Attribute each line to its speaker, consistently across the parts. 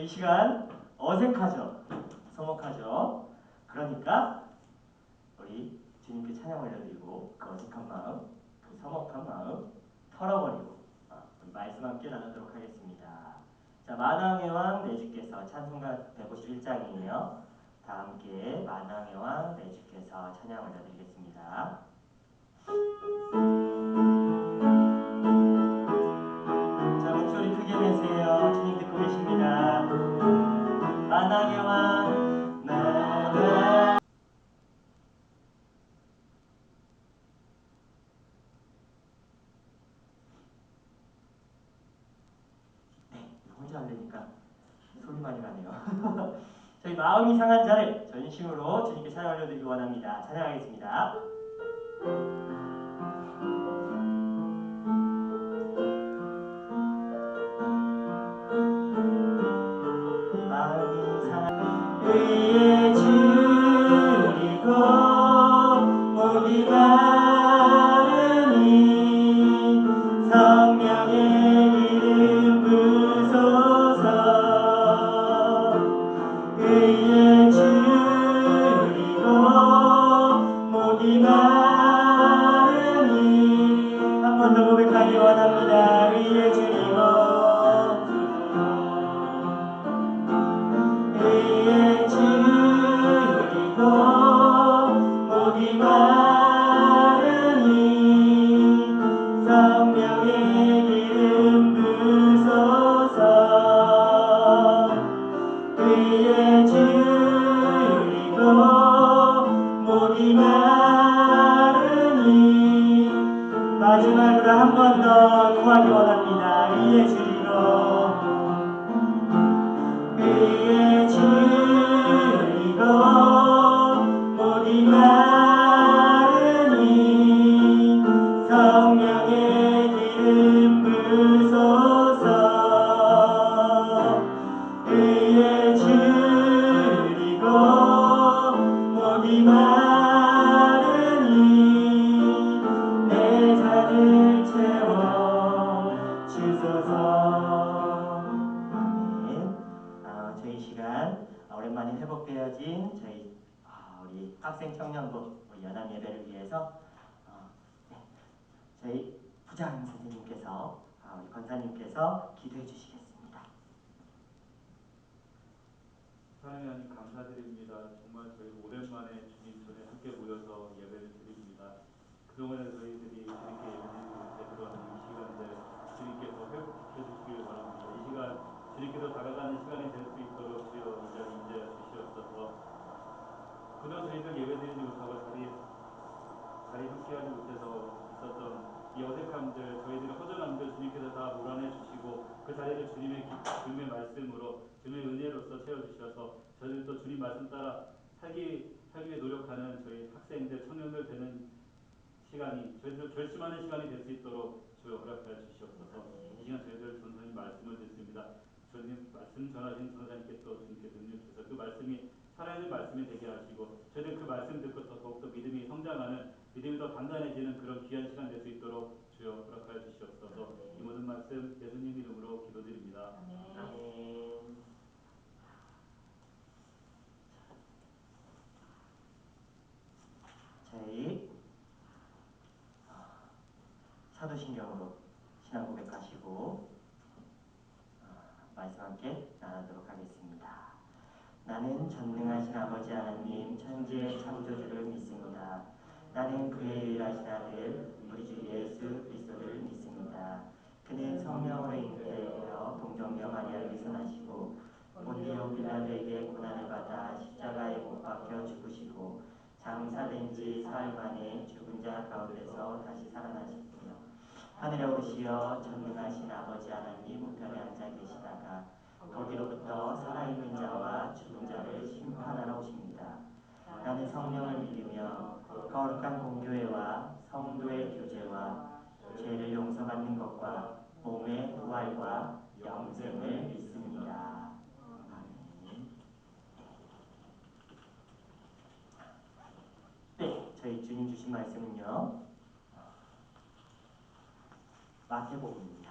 Speaker 1: 시간 어색하죠? 서먹하죠? 그러니까 우리 주님께 찬양 올려드리고 그 어색한 마음, 그 서먹한 마음 털어버리고 우리 말씀 함께 나누도록 하겠습니다. 자, 만왕의 왕 내 주께서 찬송가 151장이에요. 다 함께 만왕의 왕 내 주께서 찬양 올려드리겠습니다. 자, 목소리 크게 내세요. 주님 듣고 계십니다. 만왕의 왕 만왕. 네, 혼자 하려니까 소리 많이 나네요. 저희 마음이 상한 자를 전심으로 주님께 찬양 올려드리기 원합니다. 찬양하겠습니다. 마음이 상한 의에 줄이고 목이 마르니 성령의 기름 부소서. 의에 줄이고 목이 마르니 한 번 더 고백하기 원합니다. 의에 줄이고 의에 줄이고 목이 마르니 성령의 기름 부소서. 의에 줄이고 목이 마르니 마지막으로 한 번 더 구하기 원합니다. 의에 줄이고 의에 줄이고 목이 마르니 성령의 기름 부소서. 의에 줄이고 목이 마르니 내 잔을 채워 주소서. 저희 시간 오랜만에 회복되어진 저희 우리 학생 청년부 우리 연합 예배를 위해서 네, 저희 부장 선생님께서 우리 권사님께서 기도해 주시겠습니다.
Speaker 2: 하나님 하나님 감사드립니다. 정말 저희 오랜만에 주님 전에 함께 모여서 예배를 드립니다. 그동안에 저희들이 이렇게 예배드리고 되돌아오는 이 시간들 주님께서 회복시켜 주시길 원합니다. 이 시간 주님께서 다가가는 시간이 될 수 있도록 주여 이 자리에 임재해 주시옵소서. 그동안 저희들 예배드리지 못하고 자리 함께하지 못해서 있었던 이 어색함들, 저희들의 허전함들 주님께서 다 몰아내 주시고 그 자리를 주님의 말씀으로 주님의 은혜로서 채워주셔서 저희들도 주님 말씀 따라 살기 위해 노력하는 저희 학생들, 청년들 되는 시간이 저희들 결심하는 시간이 될 수 있도록 주여 허락하여 주시옵소서. 이 시간 저희들 전사님 말씀을 듣습니다. 주님 말씀 전하신 전사님께 또 주님께 능력 주셔서 그 말씀이 살아있는 말씀이 되게 하시고 저희들 그 말씀 듣고 더욱더 믿음이 성장하는 믿음이 더 단단해지는 그런 귀한 시간 될 수 있도록 주여 허락하여 주시옵소서. 이 모든 말씀 예수님 이름으로 기도드립니다.
Speaker 1: 아멘. 저희 사도신경으로 신앙 고백하시고 말씀 함께 나누도록 하겠습니다. 나는 전능하신 아버지 하나님 천지의 창조주를 믿습니다. 나는 그의 유일하신 아들 우리 주 예수 그리스도를 믿습니다. 그는 성령으로 잉태되어 동정녀 마리아에게서 나시고 본디오 빌라도에게 고난을 받아 십자가에 못 박혀 죽으시고 장사된 지 사흘 만에 죽은 자 가운데서 다시 살아나셨으며 하늘에 오르시어 전능하신 아버지 하나님 우편에 앉아 계시다가 거기로부터 살아있는 자와 죽은 자를 심판하러 오십니다. 나는 성령을 믿으며 거룩한 공교회와 성도의 교제와 죄를 용서받는 것과 몸의 부활과 영생을 믿습니다. 아멘. 네, 저희 주님 주신 말씀은요. 마태복음입니다.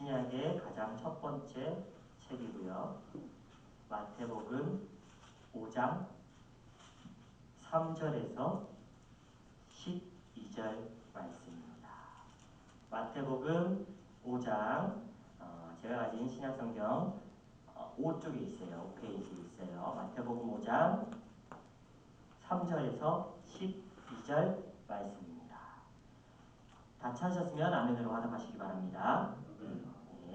Speaker 1: 신약의 가장 첫 번째 책이고요. 마태복음 5장 3절에서 12절 말씀입니다. 마태복음 5장 제가 가진 신약성경 5쪽에 있어요. 5페이지에 있어요. 마태복음 5장 3절에서 12절 말씀입니다. 다 찾으셨으면 아멘으로 화답하시기 바랍니다.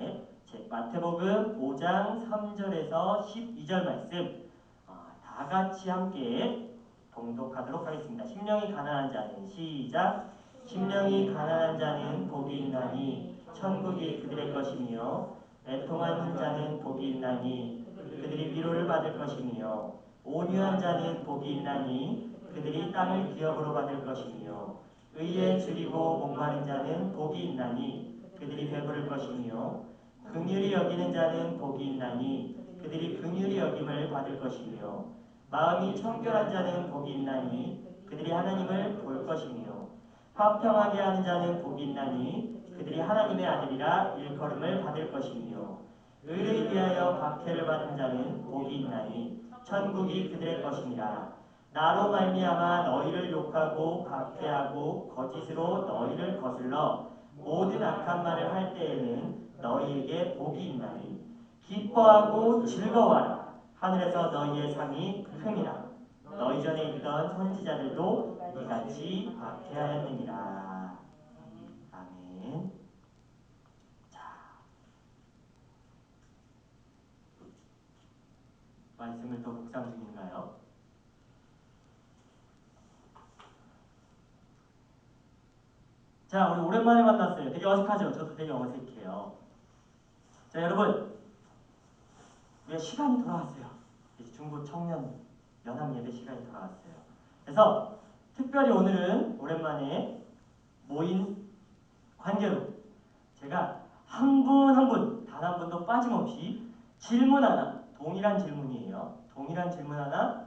Speaker 1: 네, 마태복음 5장 3절에서 12절 말씀 다 같이 함께 봉독하도록 하겠습니다. 심령이 가난한 자는 시작. 심령이 가난한 자는 복이 있나니 천국이 그들의 것이며 애통하는 자는 복이 있나니 그들이 위로를 받을 것이며 온유한 자는 복이 있나니 그들이 땅을 기업으로 받을 것이며 의에 줄이고 목마른 자는 복이 있나니 그들이 배부를 것이며 긍휼히 여기는 자는 복이 있나니 그들이 긍휼히 여김을 받을 것이며 마음이 청결한 자는 복이 있나니 그들이 하나님을 볼 것이며 화평하게 하는 자는 복이 있나니 그들이 하나님의 아들이라 일컬음을 받을 것이며 의를 위하여 박해를 받은 자는 복이 있나니 천국이 그들의 것이니라. 나로 말미암아 너희를 욕하고 박해하고 거짓으로 너희를 거슬러 모든 악한 말을 할 때에는 너희에게 복이 있나니 기뻐하고 즐거워하라. 하늘에서 너희의 상이 큼이라. 너희 전에 있던 선지자들도 이같이 박해하였느니라. 아멘. 자, 말씀을 더 묵상 중인가요? 자, 우리 오랜만에 만났어요. 되게 어색하죠? 저도 되게 어색해요. 자, 여러분, 우리가 시간이 돌아왔어요. 이제 중부 청년 연합 예배 시간이 돌아왔어요. 그래서 특별히 오늘은 오랜만에 모인 관계로 제가 한 분 한 분, 단 한 분도 빠짐없이 질문 하나, 동일한 질문이에요. 동일한 질문 하나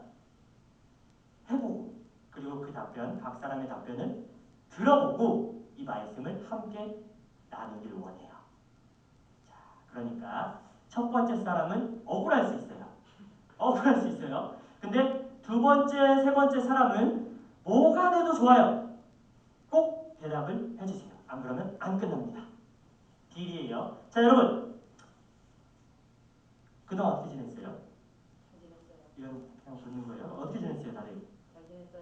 Speaker 1: 해보고 그리고 그 답변, 각 사람의 답변을 들어보고 이 말씀을 함께 나누기를 원해요. 자, 그러니까 첫 번째 사람은 억울할 수 있어요. 억울할 수 있어요. 근데 두 번째, 세 번째 사람은 뭐가 돼도 좋아요. 꼭 대답을 해주세요. 안 그러면 안 끝납니다. 딜이에요. 자, 여러분, 그동안 어떻게 지냈어요?
Speaker 3: 잘 지냈어요.
Speaker 1: 이런 그냥 묻는 거예요. 어떻게 지냈어요, 다들?
Speaker 3: 잘 지냈어요.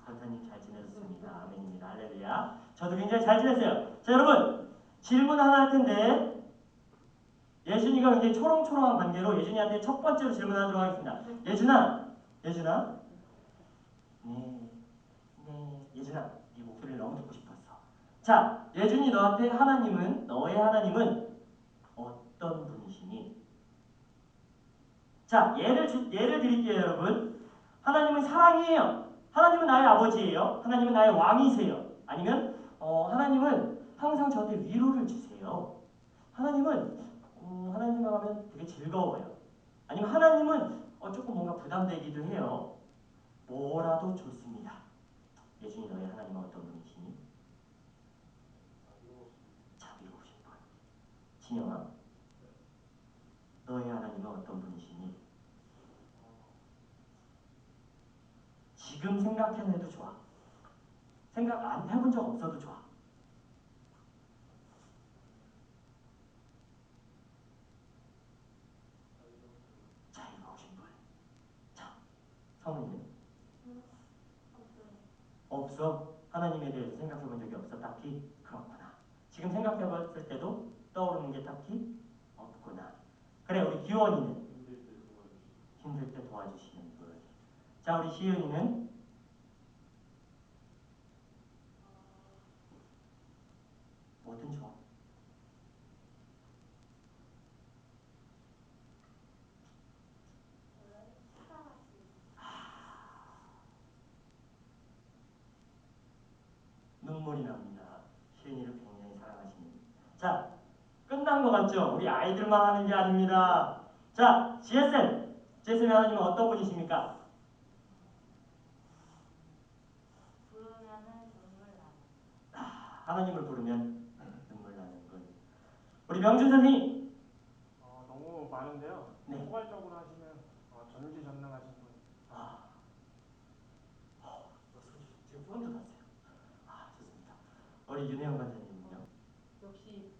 Speaker 1: 권사님 잘 지내셨습니다. 아멘입니다. 할렐루야. 저도 굉장히 잘 지냈어요. 자, 여러분, 질문 하나 할 텐데 예준이가 굉장히 초롱초롱한 관계로 예준이한테 첫 번째로 질문하도록 하겠습니다. 예준아, 네, 예준아, 네 목소리를 너무 듣고 싶었어. 자, 예준이 너한테 너의 하나님은 어떤 분이시니? 자, 예를 드릴게요, 여러분. 하나님은 사랑이에요. 하나님은 나의 아버지예요. 하나님은 나의 왕이세요. 아니면 하나님은 항상 저한테 위로를 주세요. 하나님을 하면 되게 즐거워요. 아니면 하나님은 조금 뭔가 부담되기도 해요. 뭐라도 좋습니다. 예준이 너의 하나님은 어떤 분이시니? 자비로우신 분. 진영아, 너의 하나님은 어떤 분이시니? 지금 생각해내도 좋아. 생각 안 해본 적 없어도 좋아. 자유로우신 분. 자, 성우님. 없어? 하나님에 대해서 생각해본 적이 없어? 딱히? 그렇구나. 지금 생각해봤을 때도 떠오르는 게 딱히 없구나. 그래, 우리 기원이는? 힘들 때 도와주시는 분. 자, 우리 시은이는? 뭐든 좋아. 눈물이 납니다. 시은이를 굉장히 사랑하시는. 자, 끝난 것 같죠? 우리 아이들만 하는 게 아닙니다. 자, GSM 하나님은 어떤 분이십니까?
Speaker 3: 부르면은 눈물 나는.
Speaker 1: 하나님을 부르면 눈물 나는 분. 우리 명준 선생님.
Speaker 4: 너무 많은데요.
Speaker 1: 네.
Speaker 4: 포괄적으로 하시면 전지전능하신 분.
Speaker 1: 지금 소름 돋았어요. 좋습니다. 우리 윤혜영 관장님은요?
Speaker 3: 역시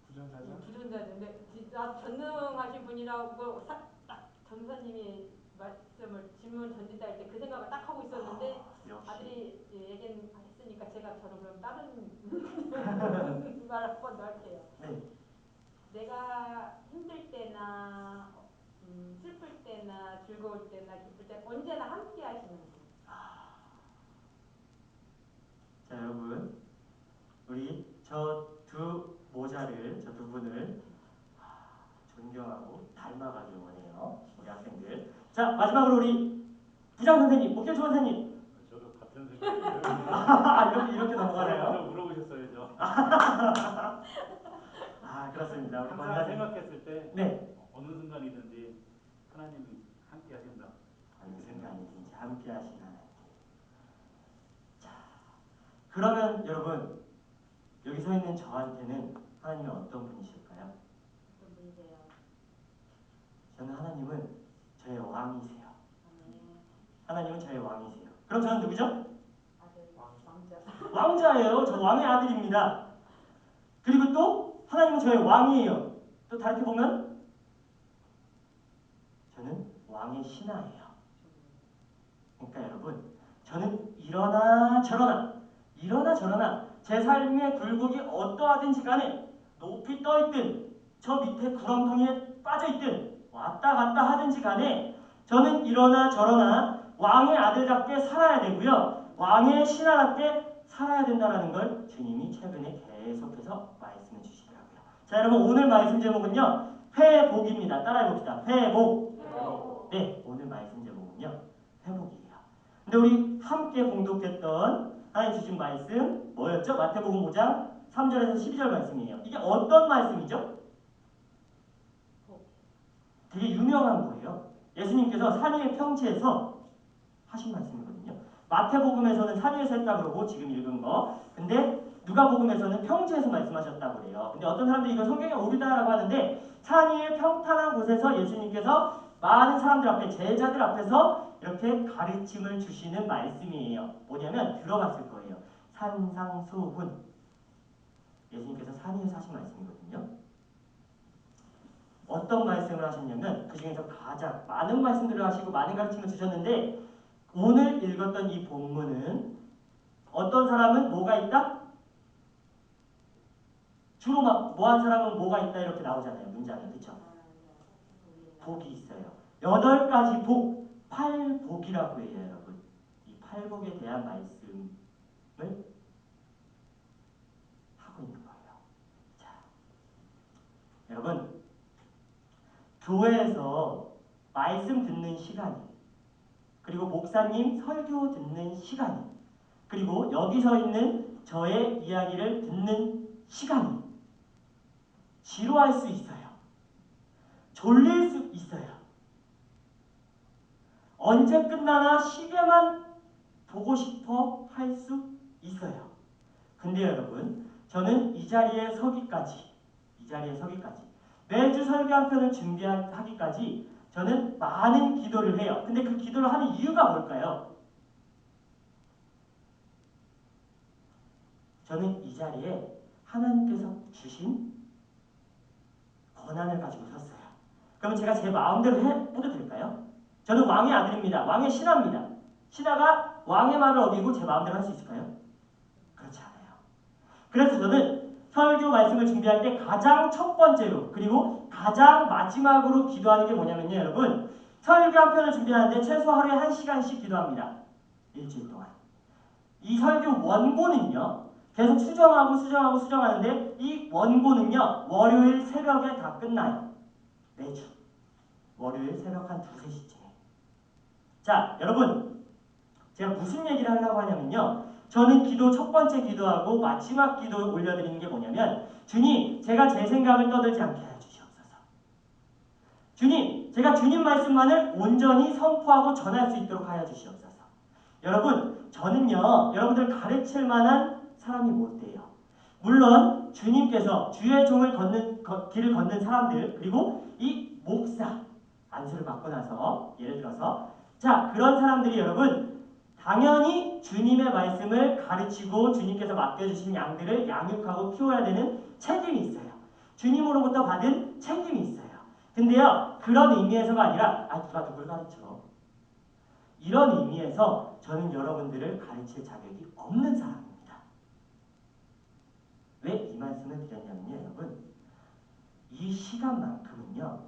Speaker 4: 부전자죠.
Speaker 3: 부존자인데 진짜 전능하신 분이라고 딱 전사님이 말씀을 질문 던진다 할 때 그 생각을 딱 하고 있었는데
Speaker 1: 역시.
Speaker 3: 아들이 얘기했으니까 저는 그럼 다른 말 한 번 더 할게요.
Speaker 1: 네.
Speaker 3: 내가 힘들 때나 슬플 때나 즐거울 때나 기쁠 때 언제나 함께 하시는 분.
Speaker 1: 자, 여러분, 우리 저 두 분을 존경하고 닮아가길 원해요, 우리 학생들. 자, 마지막으로 우리 부장 선생님, 목재 조원사님.
Speaker 2: 저도 같은 생각이에요.
Speaker 1: 이렇게 넘어가나요?
Speaker 2: 먼저 물어보셨어야죠.
Speaker 1: 그렇습니다. 우리
Speaker 2: 항상
Speaker 1: 권사님.
Speaker 2: 생각했을 때
Speaker 1: 네.
Speaker 2: 어느 순간이든지 하나님이 함께 하신다.
Speaker 1: 어느 순간이든지 함께 하신 하나님. 자, 그러면 여러분, 여기 서 있는 저한테는 하나님이 어떤 분이실까요?
Speaker 3: 어떤 분이세요?
Speaker 1: 저는 하나님은 저의 왕이세요.
Speaker 3: 네.
Speaker 1: 하나님은 저의 왕이세요. 그럼 저는 누구죠?
Speaker 3: 아들 왕자.
Speaker 1: 왕자예요. 저 왕의 아들입니다. 그리고 또 하나님은 저의 왕이에요. 또 다르게 보면 저는 왕의 신하예요. 그러니까 여러분, 저는 이러나 저러나 제 삶의 굴곡이 어떠하든지 간에 높이 떠있든 저 밑에 구렁텅이에 빠져있든 왔다 갔다 하든지 간에 저는 이러나 저러나 왕의 아들답게 살아야 되고요. 왕의 신하답게 살아야 된다는 걸 주님이 최근에 계속해서 말씀해 주시더라고요. 자, 여러분, 오늘 말씀 제목은요, 회복입니다. 따라해봅시다. 회복. 네, 오늘 말씀 제목은요, 회복이에요. 근데 우리 함께 봉독했던 하나님 주신 말씀 뭐였죠? 마태복음 5장 3절에서 12절 말씀이에요. 이게 어떤 말씀이죠? 되게 유명한 거예요. 예수님께서 산 위의 평지에서 하신 말씀이거든요. 마태복음에서는 산 위에서 했다 그러고 지금 읽은 거. 근데 누가복음에서는 평지에서 말씀하셨다고 그래요. 근데 어떤 사람들이 이거 성경에 오류다라고 하는데 산 위의 평탄한 곳에서 예수님께서 많은 사람들 앞에, 제자들 앞에서 이렇게 가르침을 주시는 말씀이에요. 뭐냐면 들어봤을 거예요. 산상수훈. 예수님께서 산 위에서 하신 말씀이거든요. 어떤 말씀을 하셨냐면 그 중에서 가장 많은 말씀들을 하시고 많은 가르침을 주셨는데 오늘 읽었던 이 본문은 어떤 사람은 뭐가 있다? 주로 막 뭐한 사람은 뭐가 있다 이렇게 나오잖아요. 문장에. 그렇죠? 복이 있어요. 8가지 복, 8복이라고 해요, 여러분. 이 8복에 대한 말씀을 하고 있는 거예요. 자, 여러분, 교회에서 말씀 듣는 시간이, 그리고 목사님 설교 듣는 시간이, 그리고 여기 서 있는 저의 이야기를 듣는 시간이 지루할 수 있어요. 졸릴 수 있어요. 언제 끝나나 시계만 보고 싶어 할 수 있어요. 근데 여러분, 저는 이 자리에 서기까지 매주 설교 한 편을 준비하기까지 저는 많은 기도를 해요. 근데 그 기도를 하는 이유가 뭘까요? 저는 이 자리에 하나님께서 주신 권한을 가지고 섰어요. 그럼 제가 제 마음대로 해도 될까요? 저는 왕의 아들입니다. 왕의 신하입니다. 신하가 왕의 말을 어기고 제 마음대로 할 수 있을까요? 그렇지 않아요. 그래서 저는 설교 말씀을 준비할 때 가장 첫 번째로 그리고 가장 마지막으로 기도하는 게 뭐냐면요, 여러분. 설교 한 편을 준비하는데 최소 하루에 1시간씩 기도합니다. 일주일 동안. 이 설교 원고는요, 계속 수정하는데 이 원고는요, 월요일 새벽에 다 끝나요. 매주. 월요일 새벽 한 2-3시쯤에. 자, 여러분, 제가 무슨 얘기를 하려고 하냐면요, 저는 기도 첫 번째 기도하고 마지막 기도 올려드리는 게 뭐냐면, 주님, 제가 제 생각을 떠들지 않게 하여 주시옵소서. 주님, 제가 주님 말씀만을 온전히 선포하고 전할 수 있도록 하여 주시옵소서. 여러분, 저는요, 여러분들 가르칠 만한 사람이 못 돼요. 물론 주님께서 주의 종을 길을 걷는 사람들, 그리고 이 목사 안수를 받고 나서 예를 들어서 자 그런 사람들이 여러분 당연히 주님의 말씀을 가르치고 주님께서 맡겨주신 양들을 양육하고 키워야 되는 책임이 있어요. 주님으로부터 받은 책임이 있어요. 근데요 그런 의미에서가 아니라 누가 누굴 가르쳐 이런 의미에서 저는 여러분들을 가르칠 자격이 없는 사람입니다. 왜 이 말씀을 드렸냐면요 여러분 이 시간만큼은요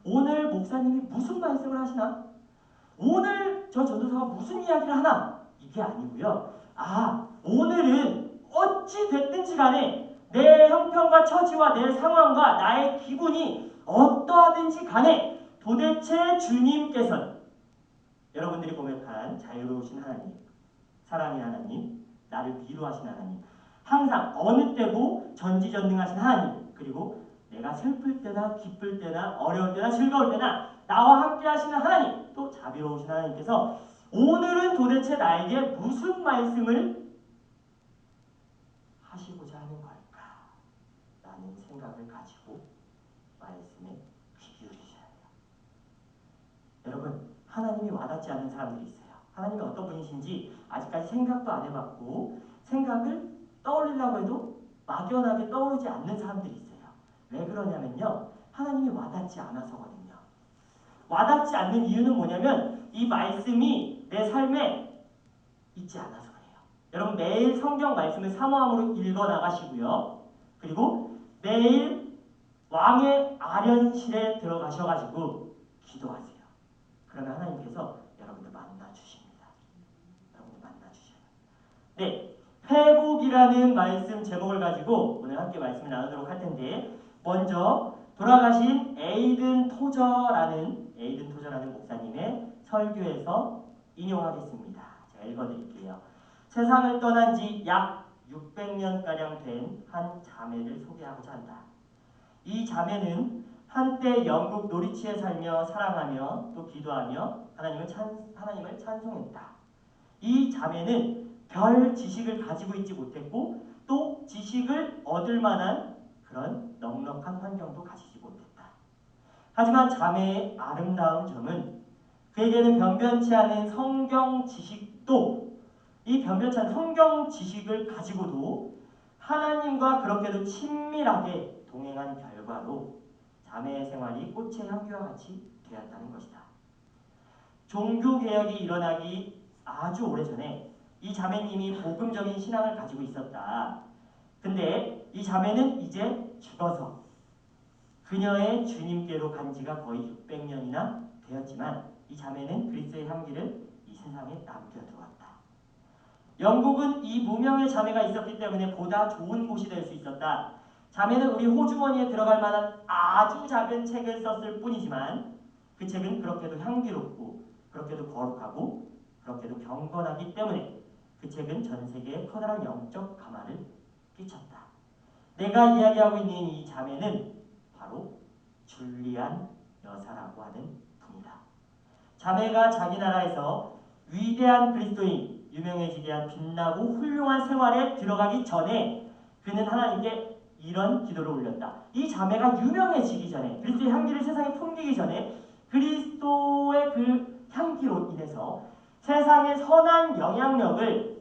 Speaker 1: 오늘 목사님이 무슨 말씀을 하시나? 오늘 저 전도사가 무슨 이야기를 하나? 이게 아니고요. 오늘은 어찌 됐든지 간에 내 형편과 처지와 내 상황과 나의 기분이 어떠하든지 간에 도대체 주님께서는 여러분들이 고백한 자유로우신 하나님, 사랑의 하나님, 나를 위로하신 하나님, 항상 어느 때고 전지전능하신 하나님, 그리고 내가 슬플 때나 기쁠 때나 어려울 때나 즐거울 때나 나와 함께 하시는 하나님, 또 자비로우신 하나님께서 오늘은 도대체 나에게 무슨 말씀을 하시고자 하는 걸까? 라는 생각을 가지고 말씀에 귀 기울이셔야 해요. 여러분, 하나님이 와닿지 않는 사람들이 있어요. 하나님이 어떤 분이신지 아직까지 생각도 안 해봤고 생각을 떠올리려고 해도 막연하게 떠오르지 않는 사람들이 있어요. 왜 그러냐면요. 하나님이 와닿지 않아서거든요. 와닿지 않는 이유는 뭐냐면 이 말씀이 내 삶에 있지 않아서 그래요. 여러분 매일 성경 말씀을 사모함으로 읽어나가시고요. 그리고 매일 왕의 아련실에 들어가셔가지고 기도하세요. 그러면 하나님께서 여러분들 만나주십니다. 여러분들 만나주셔요. 네, 회복이라는 말씀 제목을 가지고 오늘 함께 말씀을 나누도록 할 텐데 먼저 돌아가신 에이든 토저라는 목사님의 설교에서 인용하겠습니다. 제가 읽어드릴게요. 세상을 떠난 지 약 600년가량 된 한 자매를 소개하고자 한다. 이 자매는 한때 영국 노리치에 살며 사랑하며 또 기도하며 하나님을 찬송했다. 이 자매는 별 지식을 가지고 있지 못했고 또 지식을 얻을 만한 그런 넉넉한 환경도 가지지 못했다. 하지만 자매의 아름다운 점은 그에게는 변변치 않은 성경 지식도 이 변변치 않은 성경 지식을 가지고도 하나님과 그렇게도 친밀하게 동행한 결과로 자매의 생활이 꽃의 향기와 같이 되었다는 것이다. 종교개혁이 일어나기 아주 오래전에 이 자매님이 복음적인 신앙을 가지고 있었다. 근데 이 자매는 이제 죽어서 그녀의 주님께로 간 지가 거의 600년이나 되었지만 이 자매는 그리스도의 향기를 이 세상에 남겨두었다. 영국은 이 무명의 자매가 있었기 때문에 보다 좋은 곳이 될 수 있었다. 자매는 우리 호주머니에 들어갈 만한 아주 작은 책을 썼을 뿐이지만 그 책은 그렇게도 향기롭고 그렇게도 거룩하고 그렇게도 경건하기 때문에 그 책은 전 세계에 커다란 영적 가마를 끼쳤다. 내가 이야기하고 있는 이 자매는 바로 줄리안 여사라고 하는 분이다. 자매가 자기 나라에서 위대한 그리스도인, 유명해지게 한 빛나고 훌륭한 생활에 들어가기 전에 그는 하나님께 이런 기도를 올렸다. 이 자매가 유명해지기 전에, 그리스도의 향기를 세상에 풍기기 전에 그리스도의 그 향기로 인해서 세상의 선한 영향력을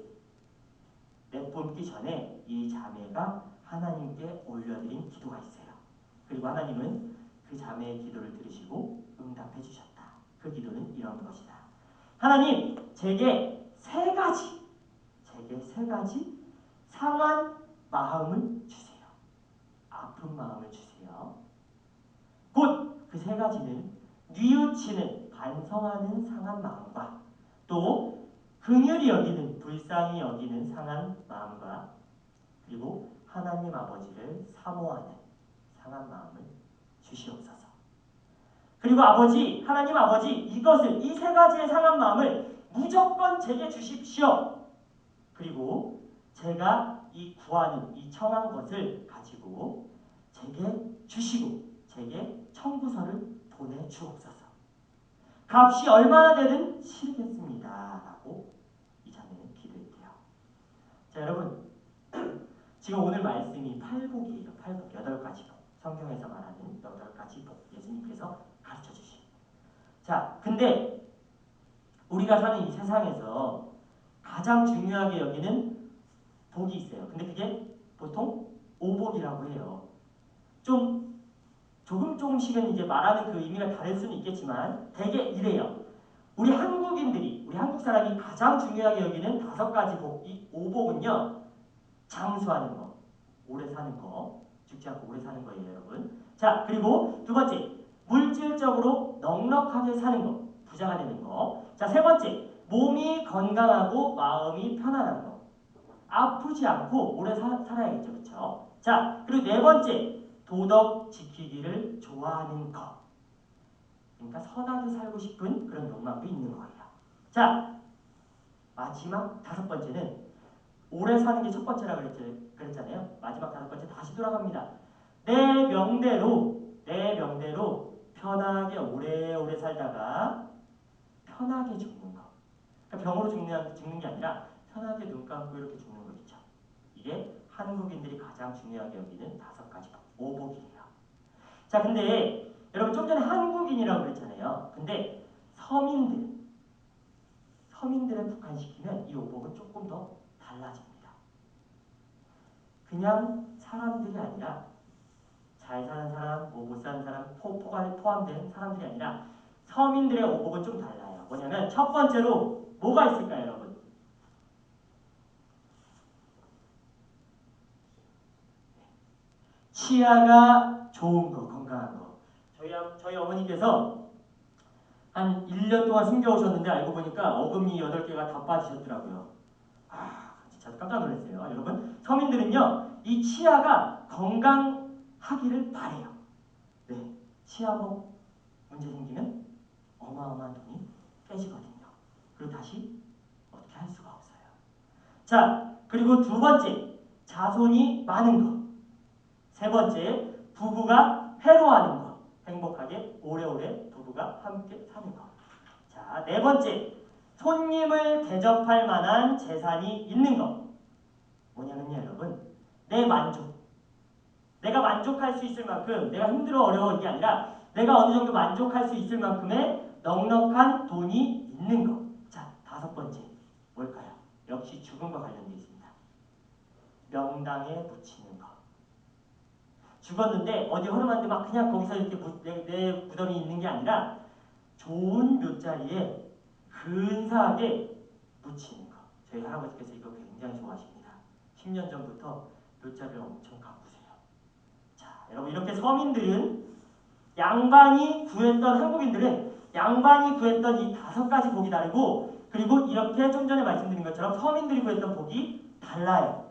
Speaker 1: 내뿜기 전에 이 자매가 하나님께 올려드린 기도가 있어요. 그리고 하나님은 그 자매의 기도를 들으시고 응답해 주셨다. 그 기도는 이런 것이다. 하나님, 제게 세 가지 상한 마음을 주세요. 아픈 마음을 주세요. 곧 그 세 가지는 뉘우치는, 반성하는 상한 마음과 또 긍휼히 여기는, 불쌍히 여기는 상한 마음과 그리고 하나님 아버지를 사모하는 상한 마음을 주시옵소서. 그리고 아버지, 하나님 아버지, 이것을, 이 세 가지의 상한 마음을 무조건 제게 주십시오. 그리고 제가 이 구하는, 이 청한 것을 가지고 제게 주시고 제게 청구서를 보내주옵소서. 값이 얼마나 되든 치르겠습니다. 라고 이 자매는 기도했대요. 자, 여러분, 지금 오늘 말씀이 팔복이에요. 팔복, 8가지 복. 성경에서 말하는 8가지 복. 예수님께서 가르쳐 주신. 자, 근데 우리가 사는 이 세상에서 가장 중요하게 여기는 복이 있어요. 근데 그게 보통 오복이라고 해요. 조금씩은 이제 말하는 그 의미가 다를 수는 있겠지만 되게 이래요. 우리 한국인들이, 우리 한국 사람이 가장 중요하게 여기는 5가지 복, 이 오복은요. 장수하는 거, 오래 사는 거, 죽지 않고 오래 사는 거예요, 여러분. 자, 그리고 두 번째, 물질적으로 넉넉하게 사는 거, 부자가 되는 거. 자, 세 번째, 몸이 건강하고 마음이 편안한 거. 아프지 않고 오래 살아야겠죠, 그렇죠? 자, 그리고 네 번째, 도덕 지키기를 좋아하는 것. 그러니까 선하게 살고 싶은 그런 욕망도 있는 거예요. 자, 마지막 5번째는 오래 사는 게 첫 번째라고 그랬잖아요. 마지막 5번째 다시 돌아갑니다. 내 명대로 편하게 오래오래 살다가 편하게 죽는 거. 그러니까 병으로 죽는 게 아니라 편하게 눈 감고 이렇게 죽는 거 있죠. 이게 한국인들이 가장 중요하게 여기는 5가지 오복이에요. 자, 근데 여러분 좀 전에 한국인이라고 그랬잖아요. 근데 서민들에 북한시키면 이 오복은 조금 더 달라집니다. 그냥 사람들이 아니라 잘 사는 사람, 못 사는 사람, 포함된 사람들이 아니라 서민들의 오복은 좀 달라요. 뭐냐면 첫 번째로 뭐가 있을까요, 여러분? 치아가 좋은 거, 건강한 거. 저희 어머니께서 한 1년 동안 숨겨오셨는데 알고 보니까 어금니 8개가 다 빠지셨더라고요. 아, 진짜 깜짝 놀랐어요. 여러분, 서민들은요, 이 치아가 건강하기를 바래요. 네, 치아목 문제 생기면 어마어마한 돈이 깨지거든요. 그리고 다시 어떻게 할 수가 없어요. 자, 그리고 두 번째, 자손이 많은 것. 세 번째, 부부가 회로하는 것. 행복하게 오래오래 부부가 함께 사는 것. 자, 네 번째, 손님을 대접할 만한 재산이 있는 것. 뭐냐면요, 여러분, 내 만족. 내가 만족할 수 있을 만큼, 내가 힘들어 어려워 이게 아니라 내가 어느 정도 만족할 수 있을 만큼의 넉넉한 돈이 있는 것. 자, 5번째, 뭘까요? 역시 죽음과 관련되어 있습니다. 명당에 묻히는 것. 죽었는데 어디 허름한데 막 그냥 거기서 이렇게 내 무덤이 있는 게 아니라 좋은 묘자리에 근사하게 묻히는 것. 저희 할아버지께서 이거 굉장히 좋아하십니다. 10년 전부터 묘자리를 엄청 가꾸세요. 자, 여러분 이렇게 서민들은 한국인들은 양반이 구했던 이 5가지 복이 다르고 그리고 이렇게 좀 전에 말씀드린 것처럼 서민들이 구했던 복이 달라요.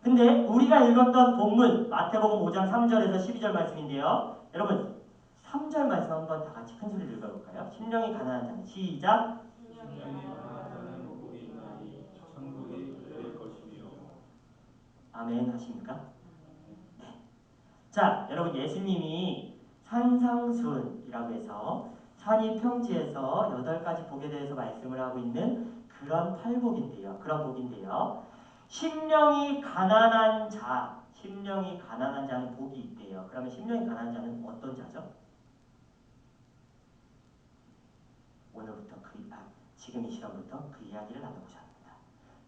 Speaker 1: 근데 우리가 읽었던 본문 마태복음 5장 3절에서 12절 말씀인데요. 여러분 3절 말씀 한번 다 같이 큰 소리로 읽어볼까요? 심령이 가난한 자는 시작.
Speaker 2: 심령이 가난한 자는 복이 있나니 천국이 그의 것이며.
Speaker 1: 아멘 하십니까? 네. 자, 여러분 예수님이 산상수훈이라고 해서 산이 평지에서 8가지 복에 대해서 말씀을 하고 있는 그런 복인데요. 심령이 가난한 자는 복이 있대요. 그러면 심령이 가난한 자는 어떤 자죠? 오늘부터 지금 이 시간부터 그 이야기를 나눠보자 합니다.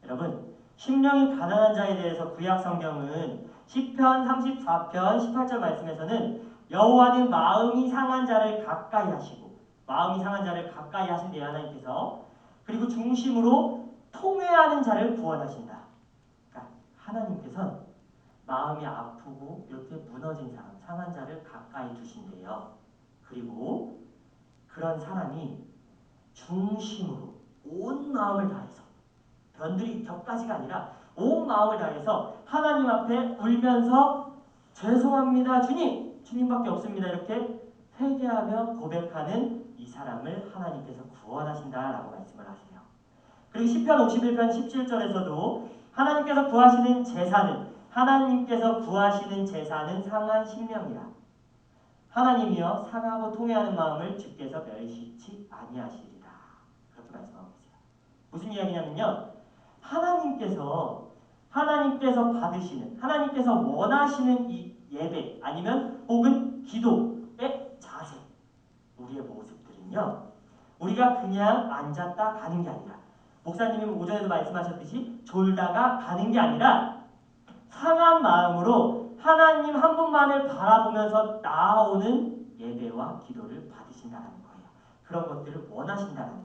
Speaker 1: 여러분, 심령이 가난한 자에 대해서 구약 성경은 시편 34편 18절 말씀에서는 여호와는 마음이 상한 자를 가까이 하신대요, 하나님께서. 그리고 중심으로 통회하는 자를 구원하신다. 그러니까 하나님께서는 마음이 아프고 이렇게 무너진 사람, 상한 자를 가까이 두신대요. 그리고 그런 사람이 중심으로 온 마음을 다해서 변들이 격까지가 아니라 온 마음을 다해서 하나님 앞에 울면서 죄송합니다 주님밖에 없습니다 이렇게 회개하며 고백하는 이 사람을 하나님께서 구원하신다라고 말씀을 하세요. 그리고 시편 51편 17절에서도 하나님께서 구하시는 제사는 상한 심령이라 하나님이여 상하고 통회하는 마음을 주께서 멸시치 아니하시리라. 그렇게 말씀하고 있어요. 무슨 이야기냐면요. 하나님께서 받으시는, 하나님께서 원하시는 이 예배 아니면 혹은 기도의 자세, 우리의 모습들은요, 우리가 그냥 앉았다 가는 게 아니라, 목사님이 오전에도 말씀하셨듯이 졸다가 가는 게 아니라 상한 마음으로 하나님 한 분만을 바라보면서 나아오는 예배와 기도를 받으신다는 거예요. 그런 것들을 원하신다는 거예요.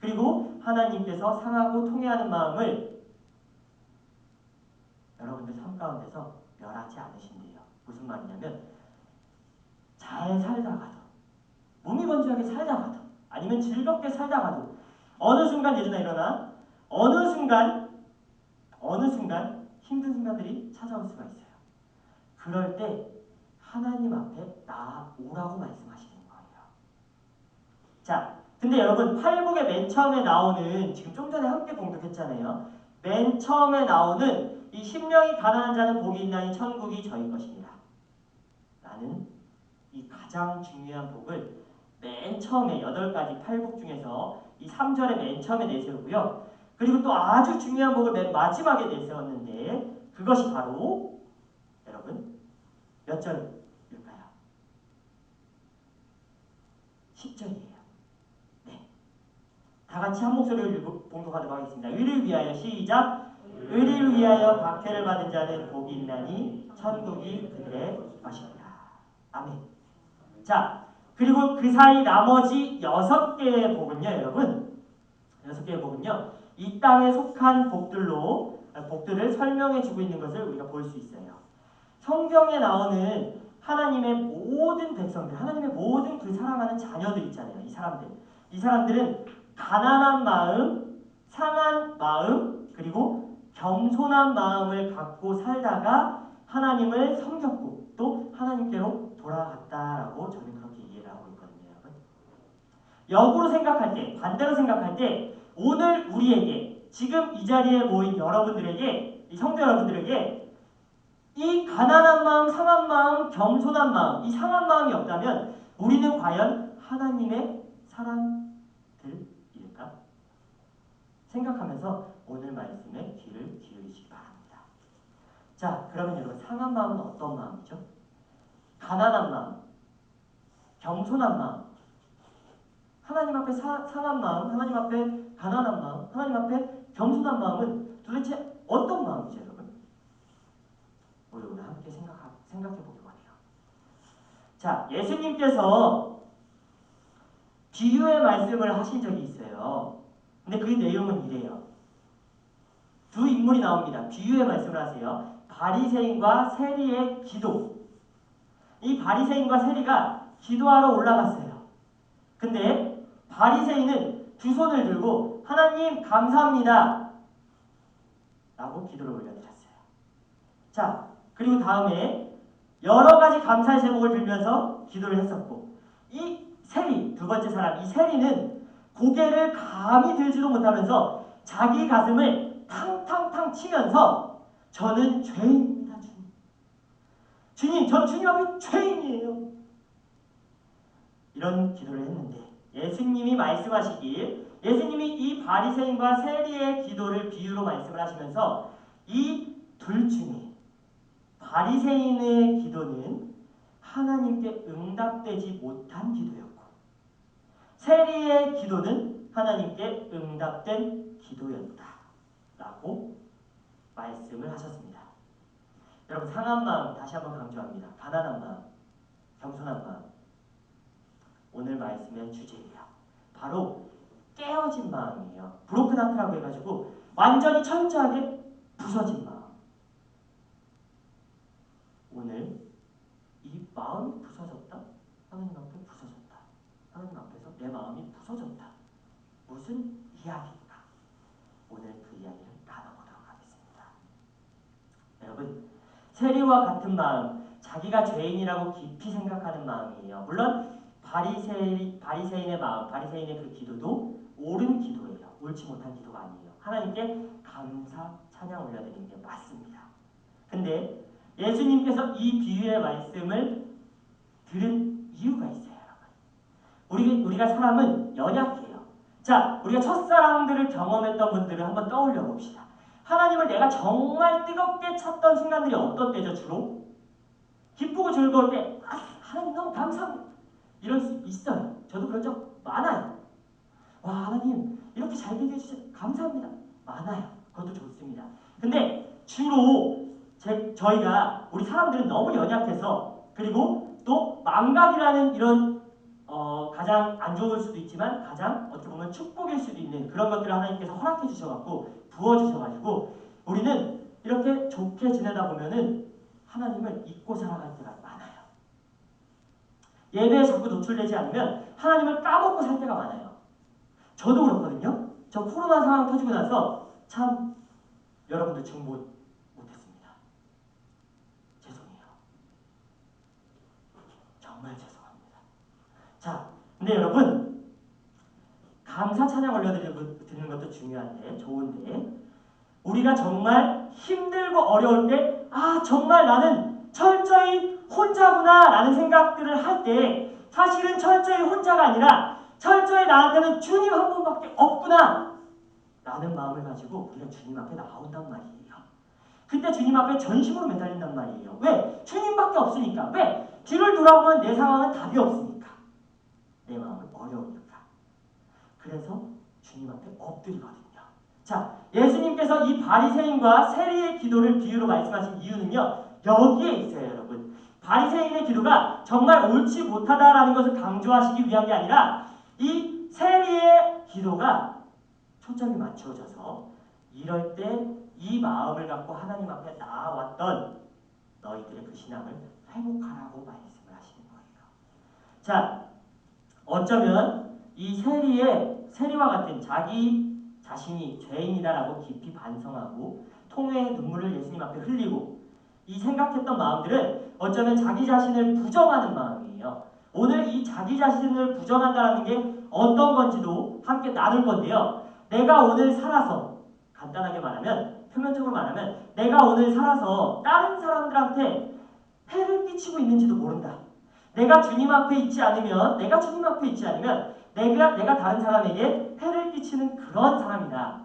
Speaker 1: 그리고 하나님께서 상하고 통회하는 마음을 여러분들 삶 가운데서 멸하지 않으신대요. 무슨 말이냐면 잘 살다가도, 몸이 건조하게 살다가도, 아니면 즐겁게 살다가도 어느 순간 내려나 일어나 어느 순간 힘든 순간들이 찾아올 수가 있어요. 그럴 때 하나님 앞에 나오라고 말씀하시는 거예요. 자, 근데 여러분 팔복의 맨 처음에 나오는, 지금 좀 전에 함께 봉독했잖아요. 맨 처음에 나오는 이 심령이 가난한 자는 복이 있나니 천국이 저희 것입니다 라는 이 가장 중요한 복을 맨 처음에 8가지 팔복 중에서 이 3절에 맨 처음에 내세우고요. 그리고 또 아주 중요한 복을 맨 마지막에 내세웠는데 그것이 바로 여러분 몇 절일까요? 10절이에요. 네, 다 같이 한 목소리로 봉독하도록 하겠습니다. 의를 위하여 시작. 의를 위하여 박해를 받은 자는 복이 있나니 천국이 그들의 것입니다. 아멘. 자, 그리고 그 사이 나머지 6개의 복은요, 여러분, 6개의 복은요, 이 땅에 속한 복들을 설명해 주고 있는 것을 우리가 볼 수 있어요. 성경에 나오는 하나님의 모든 백성들, 하나님의 모든 그 사랑하는 자녀들 있잖아요. 이 사람들은 가난한 마음, 상한 마음, 그리고 겸손한 마음을 갖고 살다가 하나님을 섬겼고 또 하나님께로 돌아갔다라고 저는 그렇게 이해를 하고 있거든요, 여러분. 역으로 생각할 때, 반대로 생각할 때 오늘 우리에게, 지금 이 자리에 모인 여러분들에게, 이 성도 여러분들에게 이 가난한 마음, 상한 마음, 겸손한 마음, 이 상한 마음이 없다면 우리는 과연 하나님의 사람들일까? 생각하면서 오늘 말씀에 귀를 기울이시기 바랍니다. 자, 그러면 여러분, 상한 마음은 어떤 마음이죠? 가난한 마음, 겸손한 마음, 하나님 앞에 상한 마음, 하나님 앞에 가난한 마음, 하나님 앞에 겸손한 마음은 도대체 어떤 마음이죠, 여러분? 우리 오늘 함께 생각해 보기 원해요. 자, 예수님께서 비유의 말씀을 하신 적이 있어요. 근데 그 내용은 이래요. 두 인물이 나옵니다. 비유의 말씀을 하세요. 바리새인과 세리의 기도. 이 바리새인과 세리가 기도하러 올라갔어요. 근데 바리새인은 두 손을 들고 하나님 감사합니다 라고 기도를 올려드렸어요. 자, 그리고 다음에 여러 가지 감사의 제목을 들면서 기도를 했었고, 이 세리, 두 번째 사람, 이 세리는 고개를 감히 들지도 못하면서 자기 가슴을 탕탕탕 치면서 저는 죄인입니다, 주님. 주님, 전 주님 앞에 죄인이에요. 이런 기도를 했는데 예수님이 말씀하시길, 예수님이 이 바리새인과 세리의 기도를 비유로 말씀을 하시면서 이 둘 중에 바리새인의 기도는 하나님께 응답되지 못한 기도였고 세리의 기도는 하나님께 응답된 기도였다라고 말씀을 하셨습니다. 여러분, 상한 마음 다시 한번 강조합니다. 가난한 마음, 겸손한 마음, 오늘 말씀의 주제예요. 바로 깨어진 마음이에요. 브로큰 하트라고 해가지고 완전히 철저하게 부서진 마음. 오늘 이 마음이 부서졌다? 하나님 앞에 부서졌다. 하나님 앞에서 내 마음이 부서졌다. 무슨 이야기인가? 오늘 그 이야기를 나눠보도록 하겠습니다. 여러분, 세리와 같은 마음, 자기가 죄인이라고 깊이 생각하는 마음이에요. 물론 바리새인의 마음, 바리새인의 그 기도도 옳은 기도예요. 옳지 못한 기도가 아니에요. 하나님께 감사, 찬양 올려드리는 게 맞습니다. 근데 예수님께서 이 비유의 말씀을 들은 이유가 있어요, 여러분. 우리가 사람은 연약해요. 자, 우리가 첫사랑들을 경험했던 분들을 한번 떠올려 봅시다. 하나님을 내가 정말 뜨겁게 찾던 순간들이 어떤 때죠? 주로 기쁘고 즐거울 때 하나님 너무 감사합니다. 이럴 수 있어요. 저도 그런 적 많아요. 와, 하나님 이렇게 잘 되게 해주셔서 감사합니다. 많아요. 그것도 좋습니다. 근데 주로 저희가 우리 사람들은 너무 연약해서, 그리고 또 망각이라는 이런 가장 안 좋을 수도 있지만 가장 어떻게 보면 축복일 수도 있는 그런 것들을 하나님께서 허락해 주셔갖고 부어주셔가지고 우리는 이렇게 좋게 지내다 보면은 하나님을 잊고 살아갈 때가 많아요. 예배에 자꾸 노출되지 않으면 하나님을 까먹고 살 때가 많아요. 저도 그렇거든요. 저 코로나 상황 터지고 나서 참 여러분들 정보 못했습니다. 죄송해요. 정말 죄송합니다. 자, 근데 여러분 감사 찬양 올려드리는 것도 중요한데 좋은데 우리가 정말 힘들고 어려울 때 정말 나는 철저히 혼자구나 라는 생각들을 할 때 사실은 철저히 혼자가 아니라 철저히 나한테는 주님 한 분밖에 없구나 라는 마음을 가지고 우리가 주님 앞에 나온단 말이에요. 그때 주님 앞에 전심으로 매달린단 말이에요. 왜? 주님밖에 없으니까. 왜? 뒤를 돌아보면 내 상황은 답이 없으니까. 내 마음은 어려우니까. 그래서 주님 앞에 엎드리거든요. 자, 예수님께서 이 바리새인과 세리의 기도를 비유로 말씀하신 이유는요. 여기에 있어요, 여러분. 바리새인의 기도가 정말 옳지 못하다라는 것을 강조하시기 위한 게 아니라 이 세리의 기도가 초점이 맞추어져서 이럴 때 이 마음을 갖고 하나님 앞에 나아왔던 너희들의 그 신앙을 회복하라고 말씀을 하시는 거예요. 자, 어쩌면 이 세리와 같은 자기 자신이 죄인이다라고 깊이 반성하고 통회의 눈물을 예수님 앞에 흘리고 이 생각했던 마음들은 어쩌면 자기 자신을 부정하는 마음이에요. 오늘 이 자기 자신을 부정한다는 게 어떤 건지도 함께 나눌 건데요. 내가 오늘 살아서 간단하게 말하면 표면적으로 말하면 내가 오늘 살아서 다른 사람들한테 해를 끼치고 있는지도 모른다. 내가 주님 앞에 있지 않으면 내가 다른 사람에게 해를 끼치는 그런 사람이다.